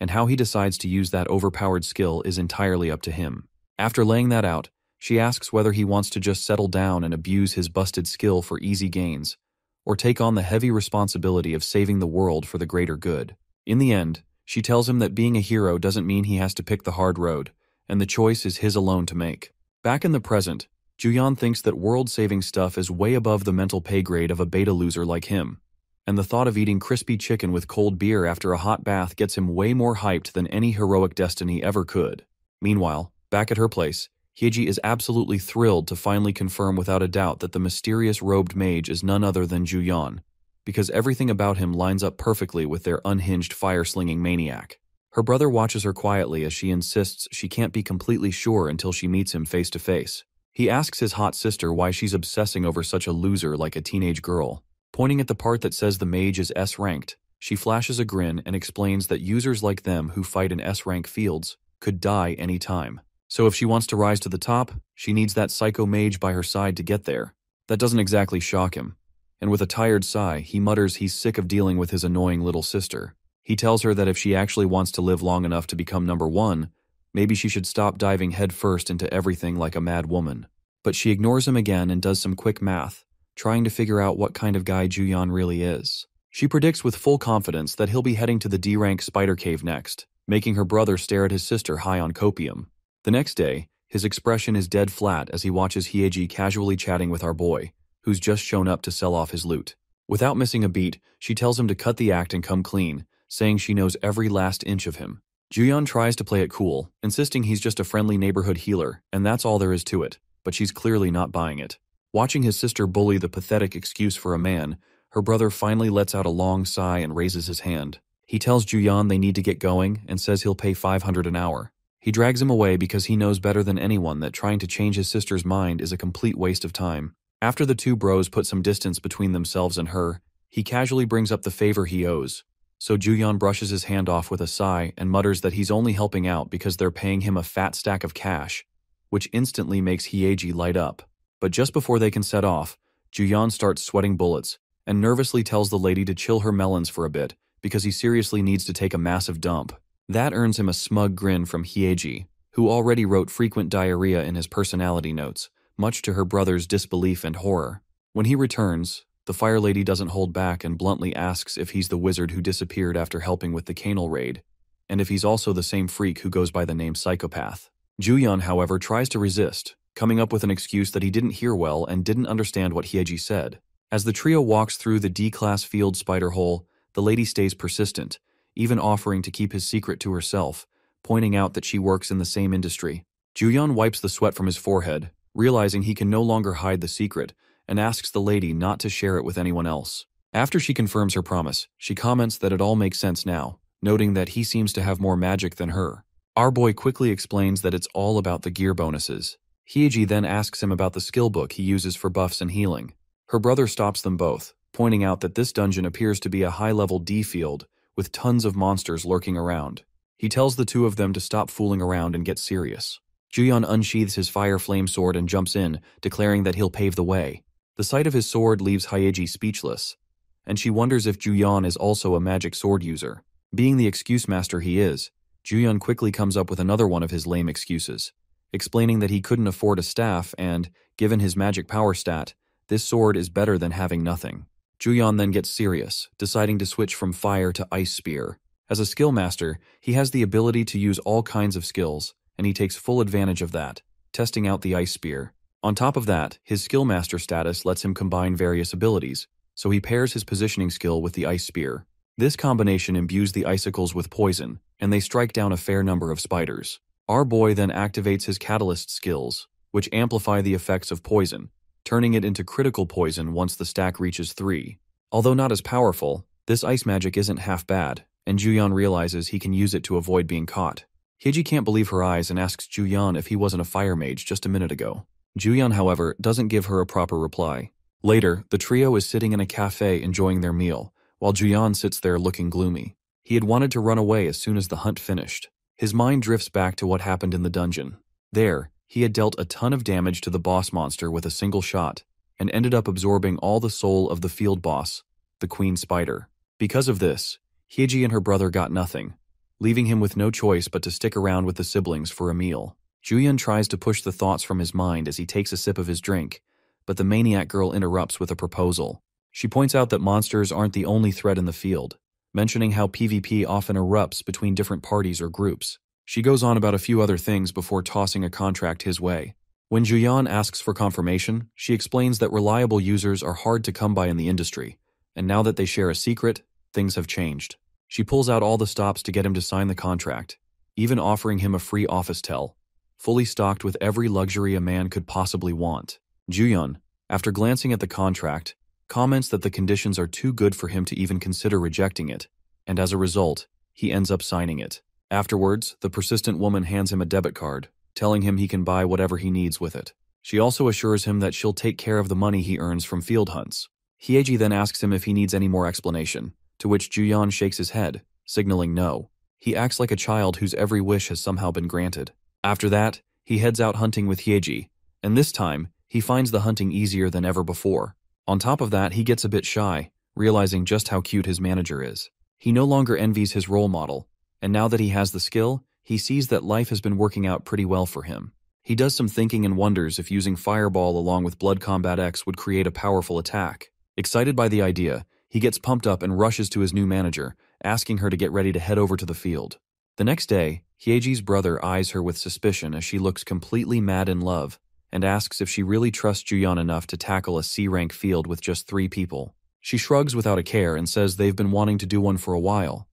And how he decides to use that overpowered skill is entirely up to him. After laying that out, she asks whether he wants to just settle down and abuse his busted skill for easy gains, or take on the heavy responsibility of saving the world for the greater good. In the end, she tells him that being a hero doesn't mean he has to pick the hard road, and the choice is his alone to make. Back in the present, Juyeon thinks that world-saving stuff is way above the mental pay grade of a beta loser like him, and the thought of eating crispy chicken with cold beer after a hot bath gets him way more hyped than any heroic destiny ever could. Meanwhile, back at her place, Hyeji is absolutely thrilled to finally confirm without a doubt that the mysterious robed mage is none other than Juyeon, because everything about him lines up perfectly with their unhinged fire-slinging maniac. Her brother watches her quietly as she insists she can't be completely sure until she meets him face to face. He asks his hot sister why she's obsessing over such a loser like a teenage girl. Pointing at the part that says the mage is S-ranked, she flashes a grin and explains that users like them who fight in S-rank fields could die any time. So if she wants to rise to the top, she needs that psycho mage by her side to get there. That doesn't exactly shock him, and with a tired sigh, he mutters he's sick of dealing with his annoying little sister. He tells her that if she actually wants to live long enough to become number one, maybe she should stop diving headfirst into everything like a mad woman. But she ignores him again and does some quick math, trying to figure out what kind of guy Juyeon really is. She predicts with full confidence that he'll be heading to the D-rank spider cave next, making her brother stare at his sister high on copium. The next day, his expression is dead flat as he watches Hyeji casually chatting with our boy, who's just shown up to sell off his loot. Without missing a beat, she tells him to cut the act and come clean, saying she knows every last inch of him. Juyeon tries to play it cool, insisting he's just a friendly neighborhood healer, and that's all there is to it, but she's clearly not buying it. Watching his sister bully the pathetic excuse for a man, her brother finally lets out a long sigh and raises his hand. He tells Juyeon they need to get going and says he'll pay 500 an hour. He drags him away because he knows better than anyone that trying to change his sister's mind is a complete waste of time. After the two bros put some distance between themselves and her, he casually brings up the favor he owes. So Juyeon brushes his hand off with a sigh and mutters that he's only helping out because they're paying him a fat stack of cash, which instantly makes Hyeji light up. But just before they can set off, Juyeon starts sweating bullets and nervously tells the lady to chill her melons for a bit because he seriously needs to take a massive dump. That earns him a smug grin from Hyeji, who already wrote frequent diarrhea in his personality notes, much to her brother's disbelief and horror. When he returns, the Fire Lady doesn't hold back and bluntly asks if he's the wizard who disappeared after helping with the canal raid, and if he's also the same freak who goes by the name Psychopath. Juyeon, however, tries to resist, coming up with an excuse that he didn't hear well and didn't understand what Hyeji said. As the trio walks through the D-class field spider hole, the lady stays persistent, even offering to keep his secret to herself, pointing out that she works in the same industry. Juyeon wipes the sweat from his forehead, realizing he can no longer hide the secret, and asks the lady not to share it with anyone else. After she confirms her promise, she comments that it all makes sense now, noting that he seems to have more magic than her. Our boy quickly explains that it's all about the gear bonuses. Hyeji then asks him about the skill book he uses for buffs and healing. Her brother stops them both, pointing out that this dungeon appears to be a high-level D field, with tons of monsters lurking around. He tells the two of them to stop fooling around and get serious. Juyeon unsheathes his fire flame sword and jumps in, declaring that he'll pave the way. The sight of his sword leaves Hyeji speechless, and she wonders if Juyeon is also a magic sword user. Being the excuse master he is, Juyeon quickly comes up with another one of his lame excuses, explaining that he couldn't afford a staff and, given his magic power stat, this sword is better than having nothing. Juyeon then gets serious, deciding to switch from fire to ice spear. As a skill master, he has the ability to use all kinds of skills, and he takes full advantage of that, testing out the ice spear. On top of that, his skill master status lets him combine various abilities, so he pairs his positioning skill with the ice spear. This combination imbues the icicles with poison, and they strike down a fair number of spiders. Our boy then activates his catalyst skills, which amplify the effects of poison, turning it into critical poison once the stack reaches 3. Although not as powerful, this ice magic isn't half bad, and Juyeon realizes he can use it to avoid being caught. Hyeji can't believe her eyes and asks Juyeon if he wasn't a fire mage just a minute ago. Juyeon, however, doesn't give her a proper reply. Later, the trio is sitting in a cafe enjoying their meal, while Juyeon sits there looking gloomy. He had wanted to run away as soon as the hunt finished. His mind drifts back to what happened in the dungeon. There, he had dealt a ton of damage to the boss monster with a single shot, and ended up absorbing all the soul of the field boss, the queen spider. Because of this, Hyeji and her brother got nothing, leaving him with no choice but to stick around with the siblings for a meal. Juyeon tries to push the thoughts from his mind as he takes a sip of his drink, but the maniac girl interrupts with a proposal. She points out that monsters aren't the only threat in the field, mentioning how PvP often erupts between different parties or groups. She goes on about a few other things before tossing a contract his way. When Juyeon asks for confirmation, she explains that reliable users are hard to come by in the industry, and now that they share a secret, things have changed. She pulls out all the stops to get him to sign the contract, even offering him a free office tel, fully stocked with every luxury a man could possibly want. Juyeon, after glancing at the contract, comments that the conditions are too good for him to even consider rejecting it, and as a result, he ends up signing it. Afterwards, the persistent woman hands him a debit card, telling him he can buy whatever he needs with it. She also assures him that she'll take care of the money he earns from field hunts. Hyeji then asks him if he needs any more explanation, to which Juyeon shakes his head, signaling no. He acts like a child whose every wish has somehow been granted. After that, he heads out hunting with Hyeji, and this time, he finds the hunting easier than ever before. On top of that, he gets a bit shy, realizing just how cute his manager is. He no longer envies his role model, and now that he has the skill, he sees that life has been working out pretty well for him. He does some thinking and wonders if using Fireball along with Blood Combat X would create a powerful attack. Excited by the idea, he gets pumped up and rushes to his new manager, asking her to get ready to head over to the field. The next day, Hyeji's brother eyes her with suspicion as she looks completely mad in love, and asks if she really trusts Juyeon enough to tackle a C-rank field with just 3 people. She shrugs without a care and says they've been wanting to do one for a while,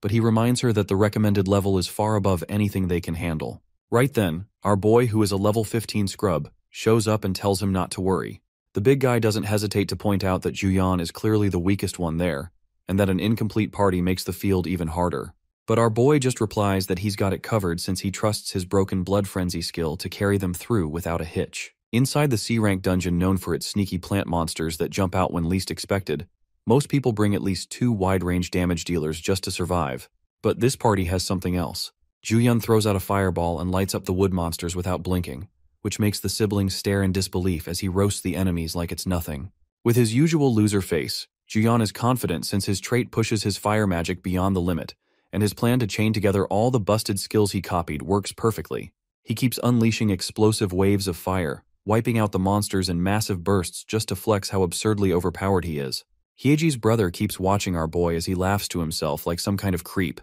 but he reminds her that the recommended level is far above anything they can handle. Right then, our boy, who is a level 15 scrub, shows up and tells him not to worry. The big guy doesn't hesitate to point out that Juyeon is clearly the weakest one there, and that an incomplete party makes the field even harder. But our boy just replies that he's got it covered since he trusts his broken blood frenzy skill to carry them through without a hitch. Inside the C-rank dungeon known for its sneaky plant monsters that jump out when least expected, most people bring at least 2 wide-range damage dealers just to survive. But this party has something else. Juyeon throws out a fireball and lights up the wood monsters without blinking, which makes the siblings stare in disbelief as he roasts the enemies like it's nothing. With his usual loser face, Juyeon is confident since his trait pushes his fire magic beyond the limit, and his plan to chain together all the busted skills he copied works perfectly. He keeps unleashing explosive waves of fire, wiping out the monsters in massive bursts just to flex how absurdly overpowered he is. Hyeji's brother keeps watching our boy as he laughs to himself like some kind of creep,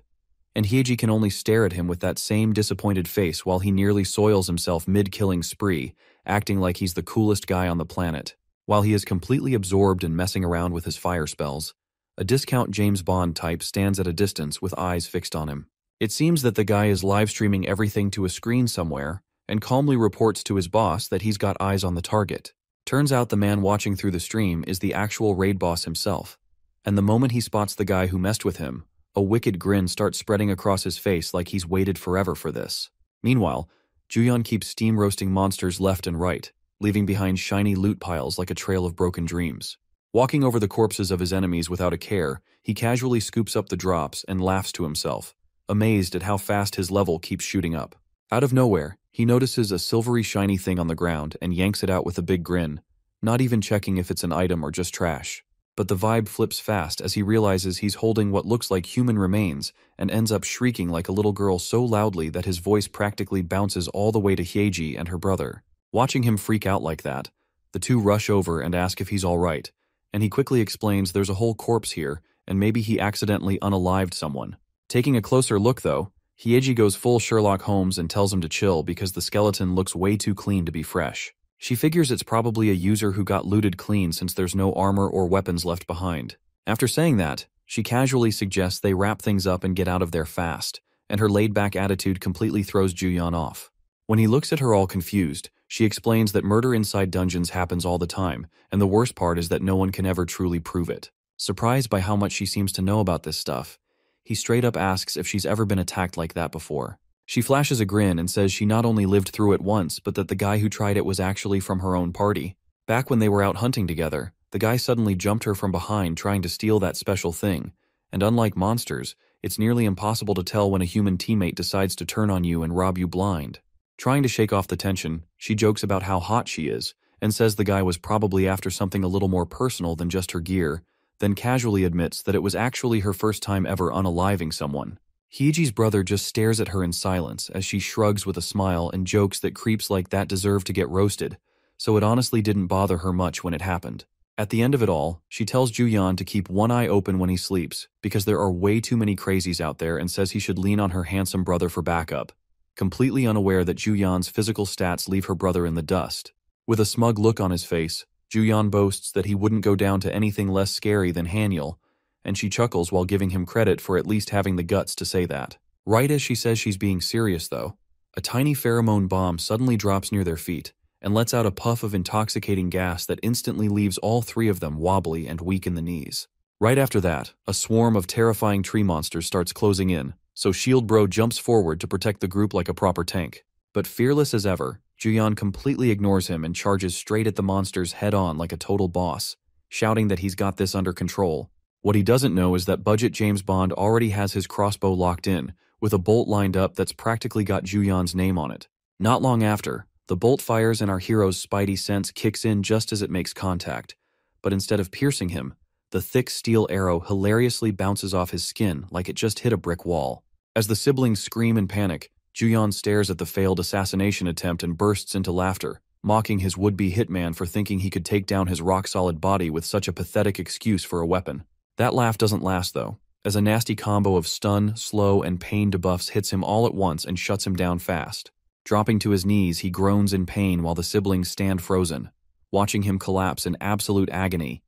and Hyeji can only stare at him with that same disappointed face while he nearly soils himself mid-killing spree, acting like he's the coolest guy on the planet. While he is completely absorbed in messing around with his fire spells, a discount James Bond type stands at a distance with eyes fixed on him. It seems that the guy is live-streaming everything to a screen somewhere and calmly reports to his boss that he's got eyes on the target. Turns out the man watching through the stream is the actual raid boss himself, and the moment he spots the guy who messed with him, a wicked grin starts spreading across his face like he's waited forever for this. Meanwhile, Juyeon keeps steam-roasting monsters left and right, leaving behind shiny loot piles like a trail of broken dreams. Walking over the corpses of his enemies without a care, he casually scoops up the drops and laughs to himself, amazed at how fast his level keeps shooting up. Out of nowhere, he notices a silvery shiny thing on the ground and yanks it out with a big grin, not even checking if it's an item or just trash. But the vibe flips fast as he realizes he's holding what looks like human remains and ends up shrieking like a little girl so loudly that his voice practically bounces all the way to Hyeji and her brother. Watching him freak out like that, the two rush over and ask if he's alright, and he quickly explains there's a whole corpse here and maybe he accidentally unalived someone. Taking a closer look though, Hyeji goes full Sherlock Holmes and tells him to chill because the skeleton looks way too clean to be fresh. She figures it's probably a user who got looted clean since there's no armor or weapons left behind. After saying that, she casually suggests they wrap things up and get out of there fast, and her laid-back attitude completely throws Juyeon off. When he looks at her all confused, she explains that murder inside dungeons happens all the time, and the worst part is that no one can ever truly prove it. Surprised by how much she seems to know about this stuff, He straight up asks if she's ever been attacked like that before. She flashes a grin and says she not only lived through it once, but that the guy who tried it was actually from her own party. Back when they were out hunting together, the guy suddenly jumped her from behind trying to steal that special thing, and unlike monsters, it's nearly impossible to tell when a human teammate decides to turn on you and rob you blind. Trying to shake off the tension, she jokes about how hot she is, and says the guy was probably after something a little more personal than just her gear, then casually admits that it was actually her first time ever unaliving someone. Hyeji's brother just stares at her in silence as she shrugs with a smile and jokes that creeps like that deserve to get roasted, so it honestly didn't bother her much when it happened. At the end of it all, she tells Juyeon to keep one eye open when he sleeps, because there are way too many crazies out there, and says he should lean on her handsome brother for backup, completely unaware that Juyeon's physical stats leave her brother in the dust. With a smug look on his face, Juyeon boasts that he wouldn't go down to anything less scary than Hanyul, and she chuckles while giving him credit for at least having the guts to say that. Right as she says she's being serious though, a tiny pheromone bomb suddenly drops near their feet, and lets out a puff of intoxicating gas that instantly leaves all three of them wobbly and weak in the knees. Right after that, a swarm of terrifying tree monsters starts closing in, so Shield Bro jumps forward to protect the group like a proper tank. But fearless as ever, Juyeon completely ignores him and charges straight at the monsters head-on like a total boss, shouting that he's got this under control. What he doesn't know is that Budget James Bond already has his crossbow locked in, with a bolt lined up that's practically got Juyeon's name on it. Not long after, the bolt fires and our hero's spidey sense kicks in just as it makes contact, but instead of piercing him, the thick steel arrow hilariously bounces off his skin like it just hit a brick wall. As the siblings scream in panic, Juyeon stares at the failed assassination attempt and bursts into laughter, mocking his would-be hitman for thinking he could take down his rock-solid body with such a pathetic excuse for a weapon. That laugh doesn't last though, as a nasty combo of stun, slow, and pain debuffs hits him all at once and shuts him down fast. Dropping to his knees, he groans in pain while the siblings stand frozen, watching him collapse in absolute agony,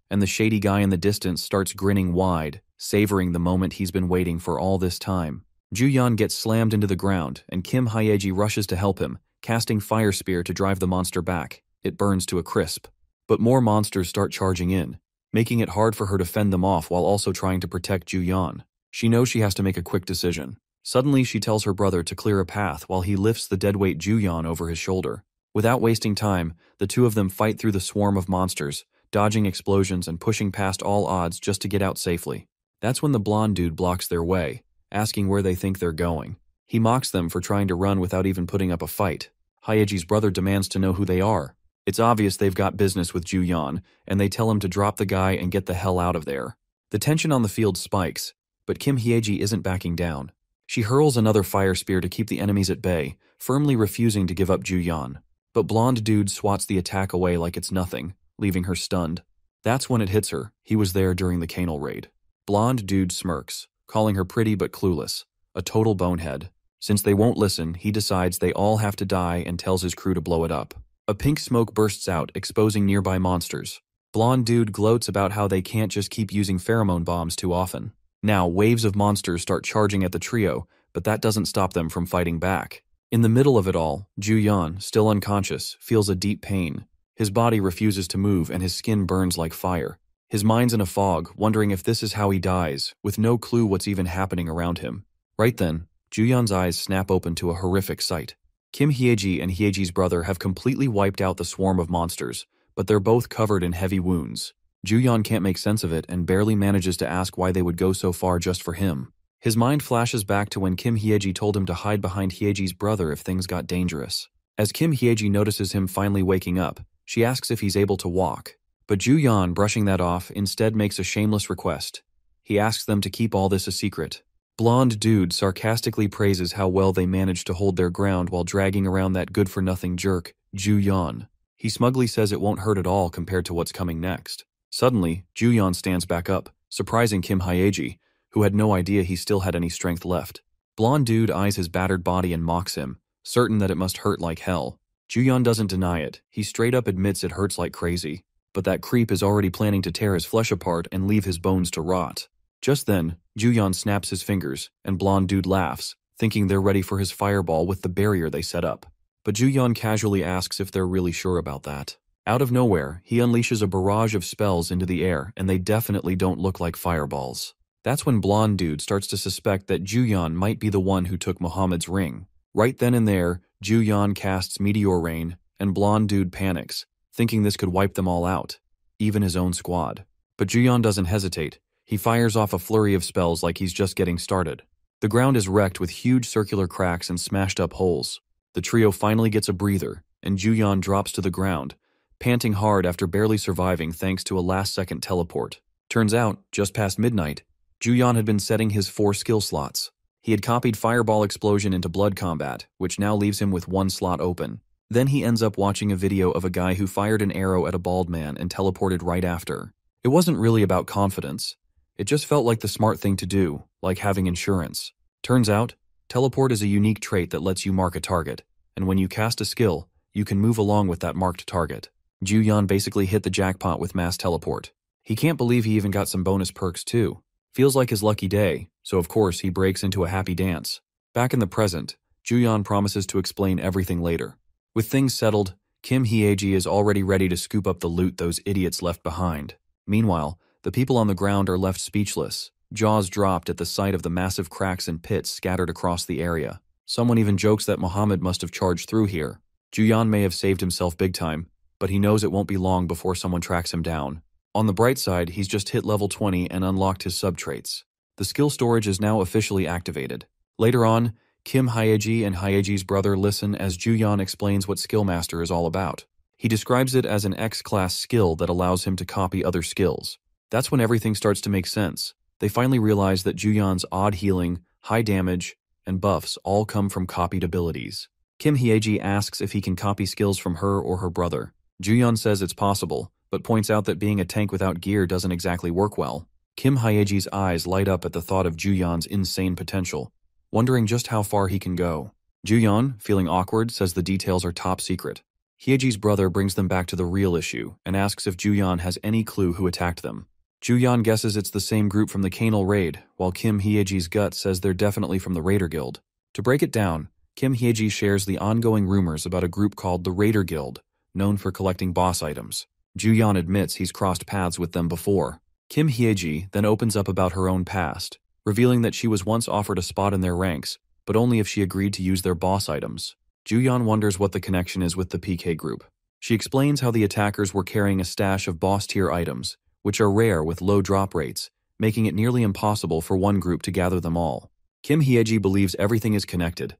and the shady guy in the distance starts grinning wide, savoring the moment he's been waiting for all this time. Juyeon gets slammed into the ground, and Kim Hyeji rushes to help him, casting Fire Spear to drive the monster back. It burns to a crisp. But more monsters start charging in, making it hard for her to fend them off while also trying to protect Juyeon. She knows she has to make a quick decision. Suddenly, she tells her brother to clear a path while he lifts the deadweight Juyeon over his shoulder. Without wasting time, the two of them fight through the swarm of monsters, dodging explosions and pushing past all odds just to get out safely. That's when the blonde dude blocks their way, asking where they think they're going. He mocks them for trying to run without even putting up a fight. Hyeji's brother demands to know who they are. It's obvious they've got business with Juyeon, and they tell him to drop the guy and get the hell out of there. The tension on the field spikes, but Kim Hyeji isn't backing down. She hurls another fire spear to keep the enemies at bay, firmly refusing to give up Juyeon. But blonde dude swats the attack away like it's nothing, leaving her stunned. That's when it hits her. He was there during the canal raid. Blonde dude smirks, calling her pretty but clueless, a total bonehead. Since they won't listen, he decides they all have to die and tells his crew to blow it up. A pink smoke bursts out, exposing nearby monsters. Blonde dude gloats about how they can't just keep using pheromone bombs too often. Now, waves of monsters start charging at the trio, but that doesn't stop them from fighting back. In the middle of it all, Juyeon, still unconscious, feels a deep pain. His body refuses to move and his skin burns like fire. His mind's in a fog, wondering if this is how he dies, with no clue what's even happening around him. Right then, Juyeon's eyes snap open to a horrific sight. Kim Hyeji and Hyeji's brother have completely wiped out the swarm of monsters, but they're both covered in heavy wounds. Juyeon can't make sense of it and barely manages to ask why they would go so far just for him. His mind flashes back to when Kim Hyeji told him to hide behind Hyeji's brother if things got dangerous. As Kim Hyeji notices him finally waking up, she asks if he's able to walk. But Juyeon, brushing that off, instead makes a shameless request. He asks them to keep all this a secret. Blonde dude sarcastically praises how well they managed to hold their ground while dragging around that good-for-nothing jerk, Juyeon. He smugly says it won't hurt at all compared to what's coming next. Suddenly, Juyeon stands back up, surprising Kim Hyeji, who had no idea he still had any strength left. Blonde dude eyes his battered body and mocks him, certain that it must hurt like hell. Juyeon doesn't deny it. He straight up admits it hurts like crazy. But that creep is already planning to tear his flesh apart and leave his bones to rot. Just then, Juyeon snaps his fingers, and blonde dude laughs, thinking they're ready for his fireball with the barrier they set up. But Juyeon casually asks if they're really sure about that. Out of nowhere, he unleashes a barrage of spells into the air, and they definitely don't look like fireballs. That's when Blonde Dude starts to suspect that Juyeon might be the one who took Muhammad's ring. Right then and there, Juyeon casts Meteor Rain, and Blonde Dude panics, thinking this could wipe them all out, even his own squad. But Juyeon doesn't hesitate. He fires off a flurry of spells like he's just getting started. The ground is wrecked with huge circular cracks and smashed up holes. The trio finally gets a breather, and Juyeon drops to the ground, panting hard after barely surviving thanks to a last-second teleport. Turns out, just past midnight, Juyeon had been setting his 4 skill slots. He had copied Fireball Explosion into Blood Combat, which now leaves him with 1 slot open. Then he ends up watching a video of a guy who fired an arrow at a bald man and teleported right after. It wasn't really about confidence. It just felt like the smart thing to do, like having insurance. Turns out, teleport is a unique trait that lets you mark a target, and when you cast a skill, you can move along with that marked target. Juyeon basically hit the jackpot with mass teleport. He can't believe he even got some bonus perks too. Feels like his lucky day, so of course he breaks into a happy dance. Back in the present, Juyeon promises to explain everything later. With things settled, Kim Hyeji is already ready to scoop up the loot those idiots left behind. Meanwhile, the people on the ground are left speechless, jaws dropped at the sight of the massive cracks and pits scattered across the area. Someone even jokes that Muhammad must have charged through here. Juyeon may have saved himself big time, but he knows it won't be long before someone tracks him down. On the bright side, he's just hit level 20 and unlocked his sub-traits. The skill storage is now officially activated. Later on, Kim Hyeji and Hyeji's brother listen as Juyeon explains what Skill Master is all about. He describes it as an X-class skill that allows him to copy other skills. That's when everything starts to make sense. They finally realize that Juyeon's odd healing, high damage, and buffs all come from copied abilities. Kim Hyeji asks if he can copy skills from her or her brother. Juyeon says it's possible, but points out that being a tank without gear doesn't exactly work well. Kim Hyeji's eyes light up at the thought of Juyeon's insane potential, wondering just how far he can go. Juyeon, feeling awkward, says the details are top secret. Hyeji's brother brings them back to the real issue and asks if Juyeon has any clue who attacked them. Juyeon guesses it's the same group from the Canal Raid, while Kim Hyeji's gut says they're definitely from the Raider Guild. To break it down, Kim Hyeji shares the ongoing rumors about a group called the Raider Guild, known for collecting boss items. Juyeon admits he's crossed paths with them before. Kim Hyeji then opens up about her own past, revealing that she was once offered a spot in their ranks, but only if she agreed to use their boss items. Juyeon wonders what the connection is with the PK group. She explains how the attackers were carrying a stash of boss-tier items, which are rare with low drop rates, making it nearly impossible for one group to gather them all. Kim Hyeji believes everything is connected,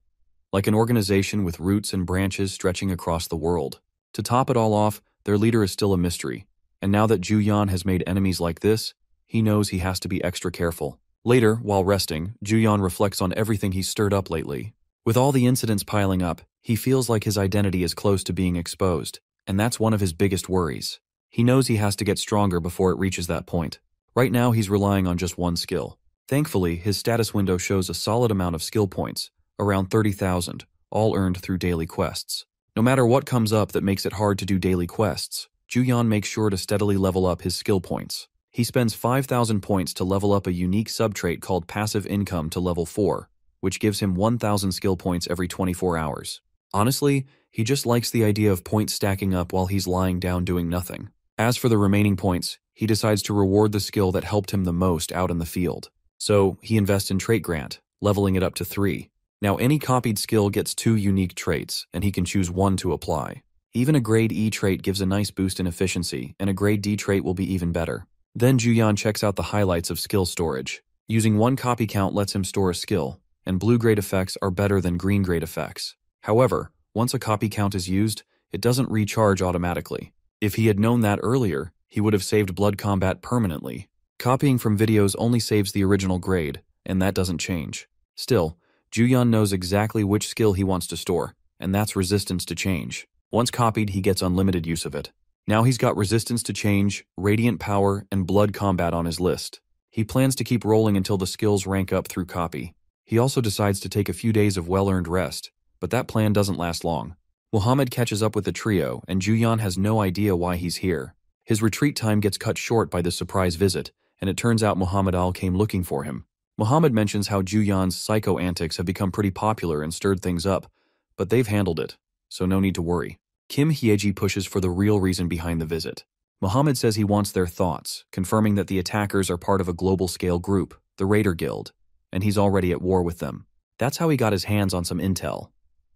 like an organization with roots and branches stretching across the world. To top it all off, their leader is still a mystery, and now that Juyeon has made enemies like this, he knows he has to be extra careful. Later, while resting, Juyeon reflects on everything he's stirred up lately. With all the incidents piling up, he feels like his identity is close to being exposed, and that's one of his biggest worries. He knows he has to get stronger before it reaches that point. Right now, he's relying on just one skill. Thankfully, his status window shows a solid amount of skill points, around 30,000, all earned through daily quests. No matter what comes up that makes it hard to do daily quests, Juyeon makes sure to steadily level up his skill points. He spends 5,000 points to level up a unique subtrait called Passive Income to level 4, which gives him 1,000 skill points every 24 hours. Honestly, he just likes the idea of points stacking up while he's lying down doing nothing. As for the remaining points, he decides to reward the skill that helped him the most out in the field. So, he invests in Trait Grant, leveling it up to 3. Now, any copied skill gets 2 unique traits, and he can choose one to apply. Even a grade E trait gives a nice boost in efficiency, and a grade D trait will be even better. Then Juyeon checks out the highlights of skill storage. Using 1 copy count lets him store a skill, and blue grade effects are better than green grade effects. However, once a copy count is used, it doesn't recharge automatically. If he had known that earlier, he would have saved Blood Combat permanently. Copying from videos only saves the original grade, and that doesn't change. Still, Juyeon knows exactly which skill he wants to store, and that's Resistance to Change. Once copied, he gets unlimited use of it. Now he's got Resistance to Change, Radiant Power, and Blood Combat on his list. He plans to keep rolling until the skills rank up through copy. He also decides to take a few days of well-earned rest, but that plan doesn't last long. Muhammad catches up with the trio, and Juyeon has no idea why he's here. His retreat time gets cut short by this surprise visit, and it turns out Muhammad came looking for him. Muhammad mentions how Juyeon's psycho antics have become pretty popular and stirred things up, but they've handled it, so no need to worry. Kim Hyeji pushes for the real reason behind the visit. Muhammad says he wants their thoughts, confirming that the attackers are part of a global-scale group. the Raider Guild, and he's already at war with them. That's how he got his hands on some intel.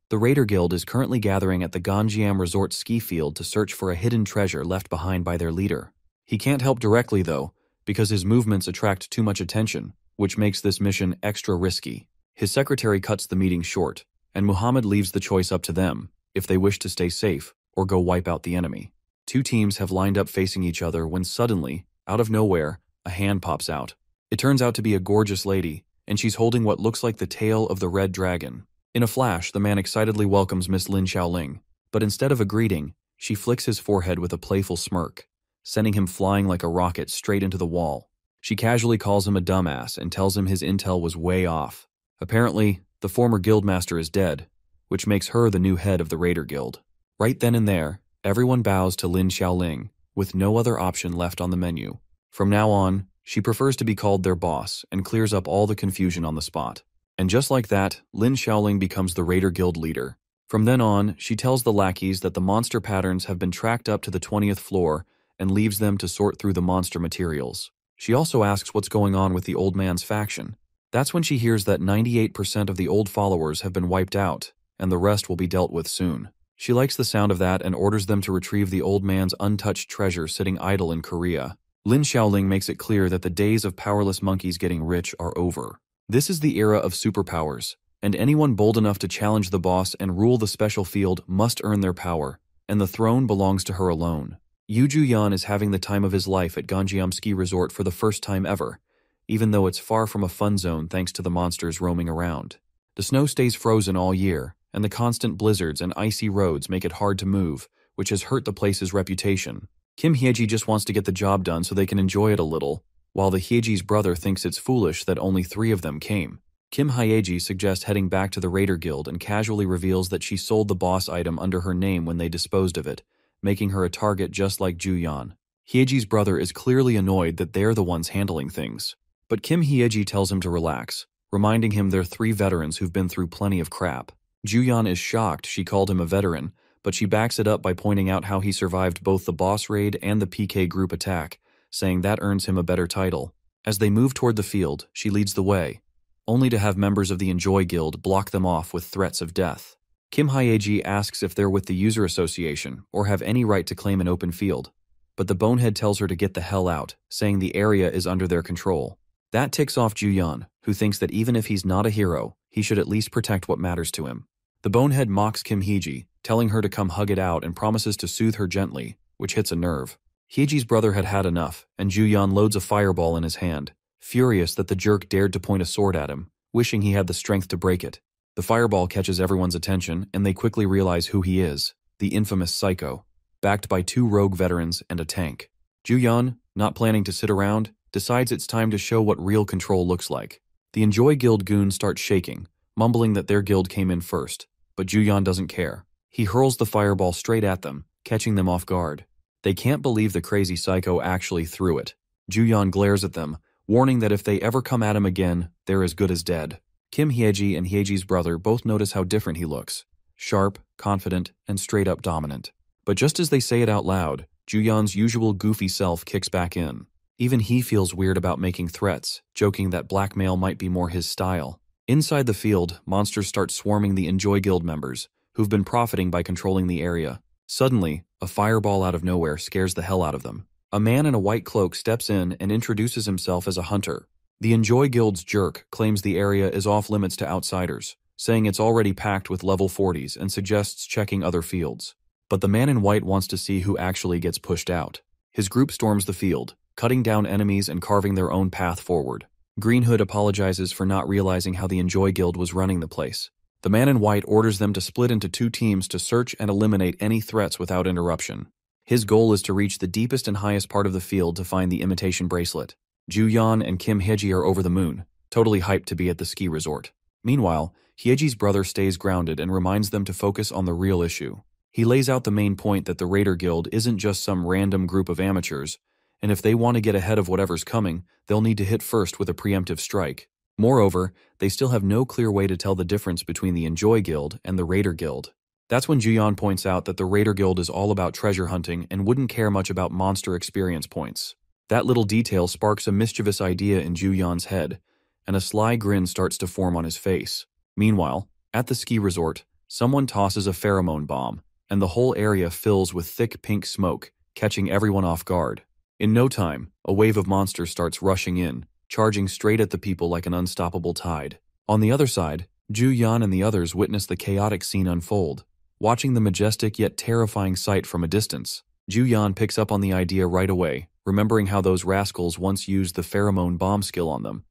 The Raider Guild is currently gathering at the Ganjiam Resort ski field to search for a hidden treasure left behind by their leader. He can't help directly, though, because his movements attract too much attention, which makes this mission extra risky. His secretary cuts the meeting short, and Muhammad leaves the choice up to them, if they wish to stay safe or go wipe out the enemy. Two teams have lined up facing each other when suddenly, out of nowhere, a hand pops out. It turns out to be a gorgeous lady, and she's holding what looks like the tail of the red dragon. In a flash, the man excitedly welcomes Miss Lin Xiaoling, but instead of a greeting, she flicks his forehead with a playful smirk, sending him flying like a rocket straight into the wall. She casually calls him a dumbass and tells him his intel was way off. Apparently, the former guildmaster is dead, which makes her the new head of the Raider Guild. Right then and there, everyone bows to Lin Xiaoling, with no other option left on the menu. From now on, she prefers to be called their boss and clears up all the confusion on the spot. And just like that, Lin Xiaoling becomes the Raider Guild leader. From then on, she tells the lackeys that the monster patterns have been tracked up to the 20th floor and leaves them to sort through the monster materials. She also asks what's going on with the old man's faction. That's when she hears that 98% of the old followers have been wiped out, and the rest will be dealt with soon. She likes the sound of that and orders them to retrieve the old man's untouched treasure sitting idle in Korea. Lin Xiaoling makes it clear that the days of powerless monkeys getting rich are over. This is the era of superpowers, and anyone bold enough to challenge the boss and rule the special field must earn their power, and the throne belongs to her alone. Yu Juyan is having the time of his life at Ganjiam Ski Resort for the first time ever, even though it's far from a fun zone thanks to the monsters roaming around. The snow stays frozen all year, and the constant blizzards and icy roads make it hard to move, which has hurt the place's reputation. Kim Hyeji just wants to get the job done so they can enjoy it a little, while the Hyeji's brother thinks it's foolish that only 3 of them came. Kim Hyeji suggests heading back to the Raider Guild and casually reveals that she sold the boss item under her name when they disposed of it, making her a target just like Juyan. Hyeji's brother is clearly annoyed that they're the ones handling things. But Kim Hyeji tells him to relax, reminding him they're 3 veterans who've been through plenty of crap. Juyan is shocked she called him a veteran, but she backs it up by pointing out how he survived both the boss raid and the PK group attack, saying that earns him a better title. As they move toward the field, she leads the way, only to have members of the Enjoy Guild block them off with threats of death. Kim Hyeji asks if they're with the User Association or have any right to claim an open field, but the bonehead tells her to get the hell out, saying the area is under their control. That ticks off Juyan, who thinks that even if he's not a hero, he should at least protect what matters to him. The bonehead mocks Kim Hyeji, telling her to come hug it out and promises to soothe her gently, which hits a nerve. Hyeji's brother had had enough, and Juyan loads a fireball in his hand, furious that the jerk dared to point a sword at him, wishing he had the strength to break it. The fireball catches everyone's attention, and they quickly realize who he is, the infamous Psycho, backed by 2 rogue veterans and a tank. Juyan, not planning to sit around, decides it's time to show what real control looks like. The Enjoy Guild goons start shaking, mumbling that their guild came in first, but Juyan doesn't care. He hurls the fireball straight at them, catching them off guard. They can't believe the crazy Psycho actually threw it. Juyan glares at them, warning that if they ever come at him again, they're as good as dead. Kim Hyeji and Hyeji's brother both notice how different he looks. Sharp, confident, and straight-up dominant. But just as they say it out loud, Juyan's usual goofy self kicks back in. Even he feels weird about making threats, joking that blackmail might be more his style. Inside the field, monsters start swarming the Enjoy Guild members, who've been profiting by controlling the area. Suddenly, a fireball out of nowhere scares the hell out of them. A man in a white cloak steps in and introduces himself as a hunter. The Enjoy Guild's jerk claims the area is off limits to outsiders, saying it's already packed with level 40s and suggests checking other fields. But the man in white wants to see who actually gets pushed out. His group storms the field, cutting down enemies and carving their own path forward. Green Hood apologizes for not realizing how the Enjoy Guild was running the place. The man in white orders them to split into 2 teams to search and eliminate any threats without interruption. His goal is to reach the deepest and highest part of the field to find the imitation bracelet. Juyan and Kim Hyeji are over the moon, totally hyped to be at the ski resort. Meanwhile, Hyeji's brother stays grounded and reminds them to focus on the real issue. He lays out the main point that the Raider Guild isn't just some random group of amateurs, and if they want to get ahead of whatever's coming, they'll need to hit first with a preemptive strike. Moreover, they still have no clear way to tell the difference between the Enjoy Guild and the Raider Guild. That's when Juyan points out that the Raider Guild is all about treasure hunting and wouldn't care much about monster experience points. That little detail sparks a mischievous idea in Juyan's head, and a sly grin starts to form on his face. Meanwhile, at the ski resort, someone tosses a pheromone bomb, and the whole area fills with thick pink smoke, catching everyone off guard. In no time, a wave of monsters starts rushing in, charging straight at the people like an unstoppable tide. On the other side, Ju-Yan and the others witness the chaotic scene unfold. Watching the majestic yet terrifying sight from a distance, Ju-Yan picks up on the idea right away, remembering how those rascals once used the pheromone bomb skill on them.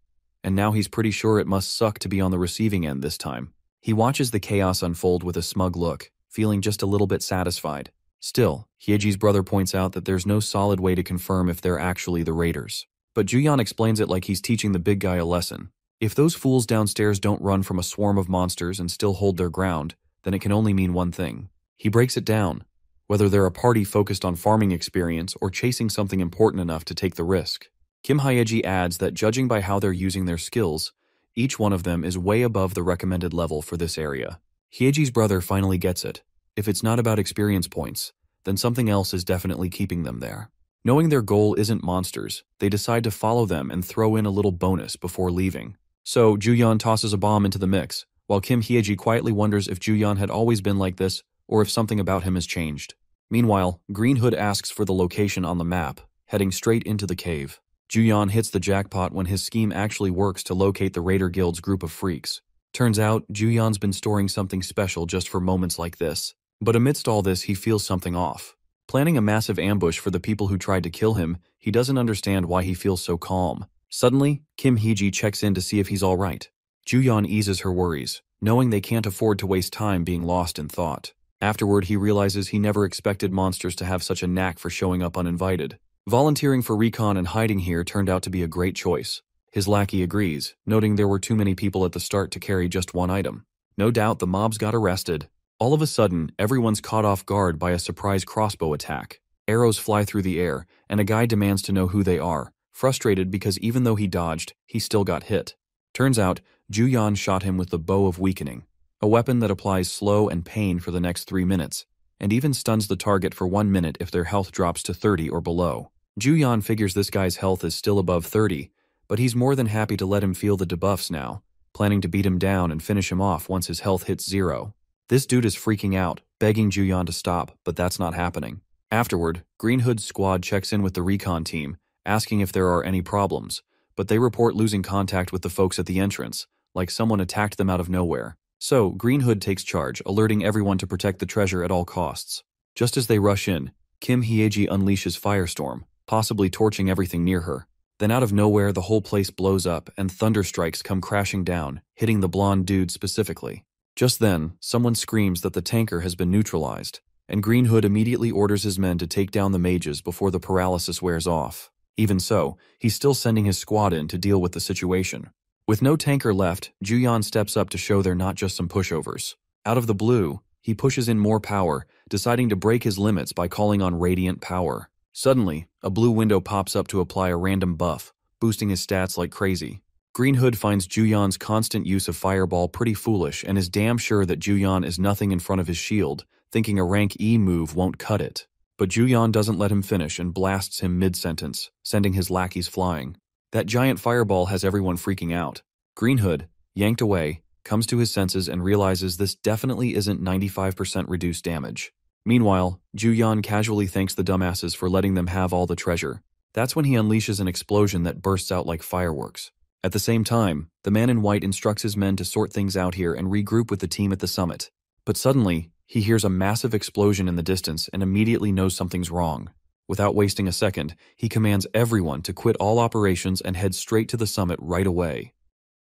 And now he's pretty sure it must suck to be on the receiving end this time. He watches the chaos unfold with a smug look, feeling just a little bit satisfied. Still, Hyeji's brother points out that there's no solid way to confirm if they're actually the raiders. But Ju-Yan explains it like he's teaching the big guy a lesson. If those fools downstairs don't run from a swarm of monsters and still hold their ground, then it can only mean one thing. He breaks it down. Whether they're a party focused on farming experience or chasing something important enough to take the risk. Kim Hyeji adds that judging by how they're using their skills, each one of them is way above the recommended level for this area. Hyeji's brother finally gets it. If it's not about experience points, then something else is definitely keeping them there. Knowing their goal isn't monsters, they decide to follow them and throw in a little bonus before leaving. So Ju-Yan tosses a bomb into the mix, while Kim Hyeji quietly wonders if Ju-Yan had always been like this or if something about him has changed. Meanwhile, Green Hood asks for the location on the map, heading straight into the cave. Ju-Yan hits the jackpot when his scheme actually works to locate the Raider Guild's group of freaks. Turns out, Ju-Yan's been storing something special just for moments like this. But amidst all this, he feels something off. Planning a massive ambush for the people who tried to kill him, he doesn't understand why he feels so calm. Suddenly, Kim Hyeji checks in to see if he's alright. Ju-Yan eases her worries, knowing they can't afford to waste time being lost in thought. Afterward, he realizes he never expected monsters to have such a knack for showing up uninvited. Volunteering for recon and hiding here turned out to be a great choice. His lackey agrees, noting there were too many people at the start to carry just one item. No doubt the mobs got arrested. All of a sudden, everyone's caught off guard by a surprise crossbow attack. Arrows fly through the air, and a guy demands to know who they are, frustrated because even though he dodged, he still got hit. Turns out, Ju-Yan shot him with the Bow of Weakening, a weapon that applies slow and pain for the next 3 minutes, and even stuns the target for 1 minute if their health drops to 30 or below. Ju-Yan figures this guy's health is still above 30, but he's more than happy to let him feel the debuffs now, planning to beat him down and finish him off once his health hits 0. This dude is freaking out, begging Ju-Yan to stop, but that's not happening. Afterward, Green Hood's squad checks in with the recon team, asking if there are any problems, but they report losing contact with the folks at the entrance, like someone attacked them out of nowhere. So, Green Hood takes charge, alerting everyone to protect the treasure at all costs. Just as they rush in, Kim Hyeji unleashes Firestorm, possibly torching everything near her. Then out of nowhere, the whole place blows up and thunder strikes come crashing down, hitting the blonde dude specifically. Just then, someone screams that the tanker has been neutralized, and Green Hood immediately orders his men to take down the mages before the paralysis wears off. Even so, he's still sending his squad in to deal with the situation. With no tanker left, Ju-Yan steps up to show they're not just some pushovers. Out of the blue, he pushes in more power, deciding to break his limits by calling on radiant power. Suddenly, a blue window pops up to apply a random buff, boosting his stats like crazy. Green Hood finds Ju-Yan's constant use of Fireball pretty foolish and is damn sure that Ju-Yan is nothing in front of his shield, thinking a rank E move won't cut it. But Ju-Yan doesn't let him finish and blasts him mid-sentence, sending his lackeys flying. That giant fireball has everyone freaking out. Green Hood, yanked away, comes to his senses and realizes this definitely isn't 95% reduced damage. Meanwhile, Ju-Yan casually thanks the dumbasses for letting them have all the treasure. That's when he unleashes an explosion that bursts out like fireworks. At the same time, the man in white instructs his men to sort things out here and regroup with the team at the summit. But suddenly, he hears a massive explosion in the distance and immediately knows something's wrong. Without wasting a second, he commands everyone to quit all operations and head straight to the summit right away.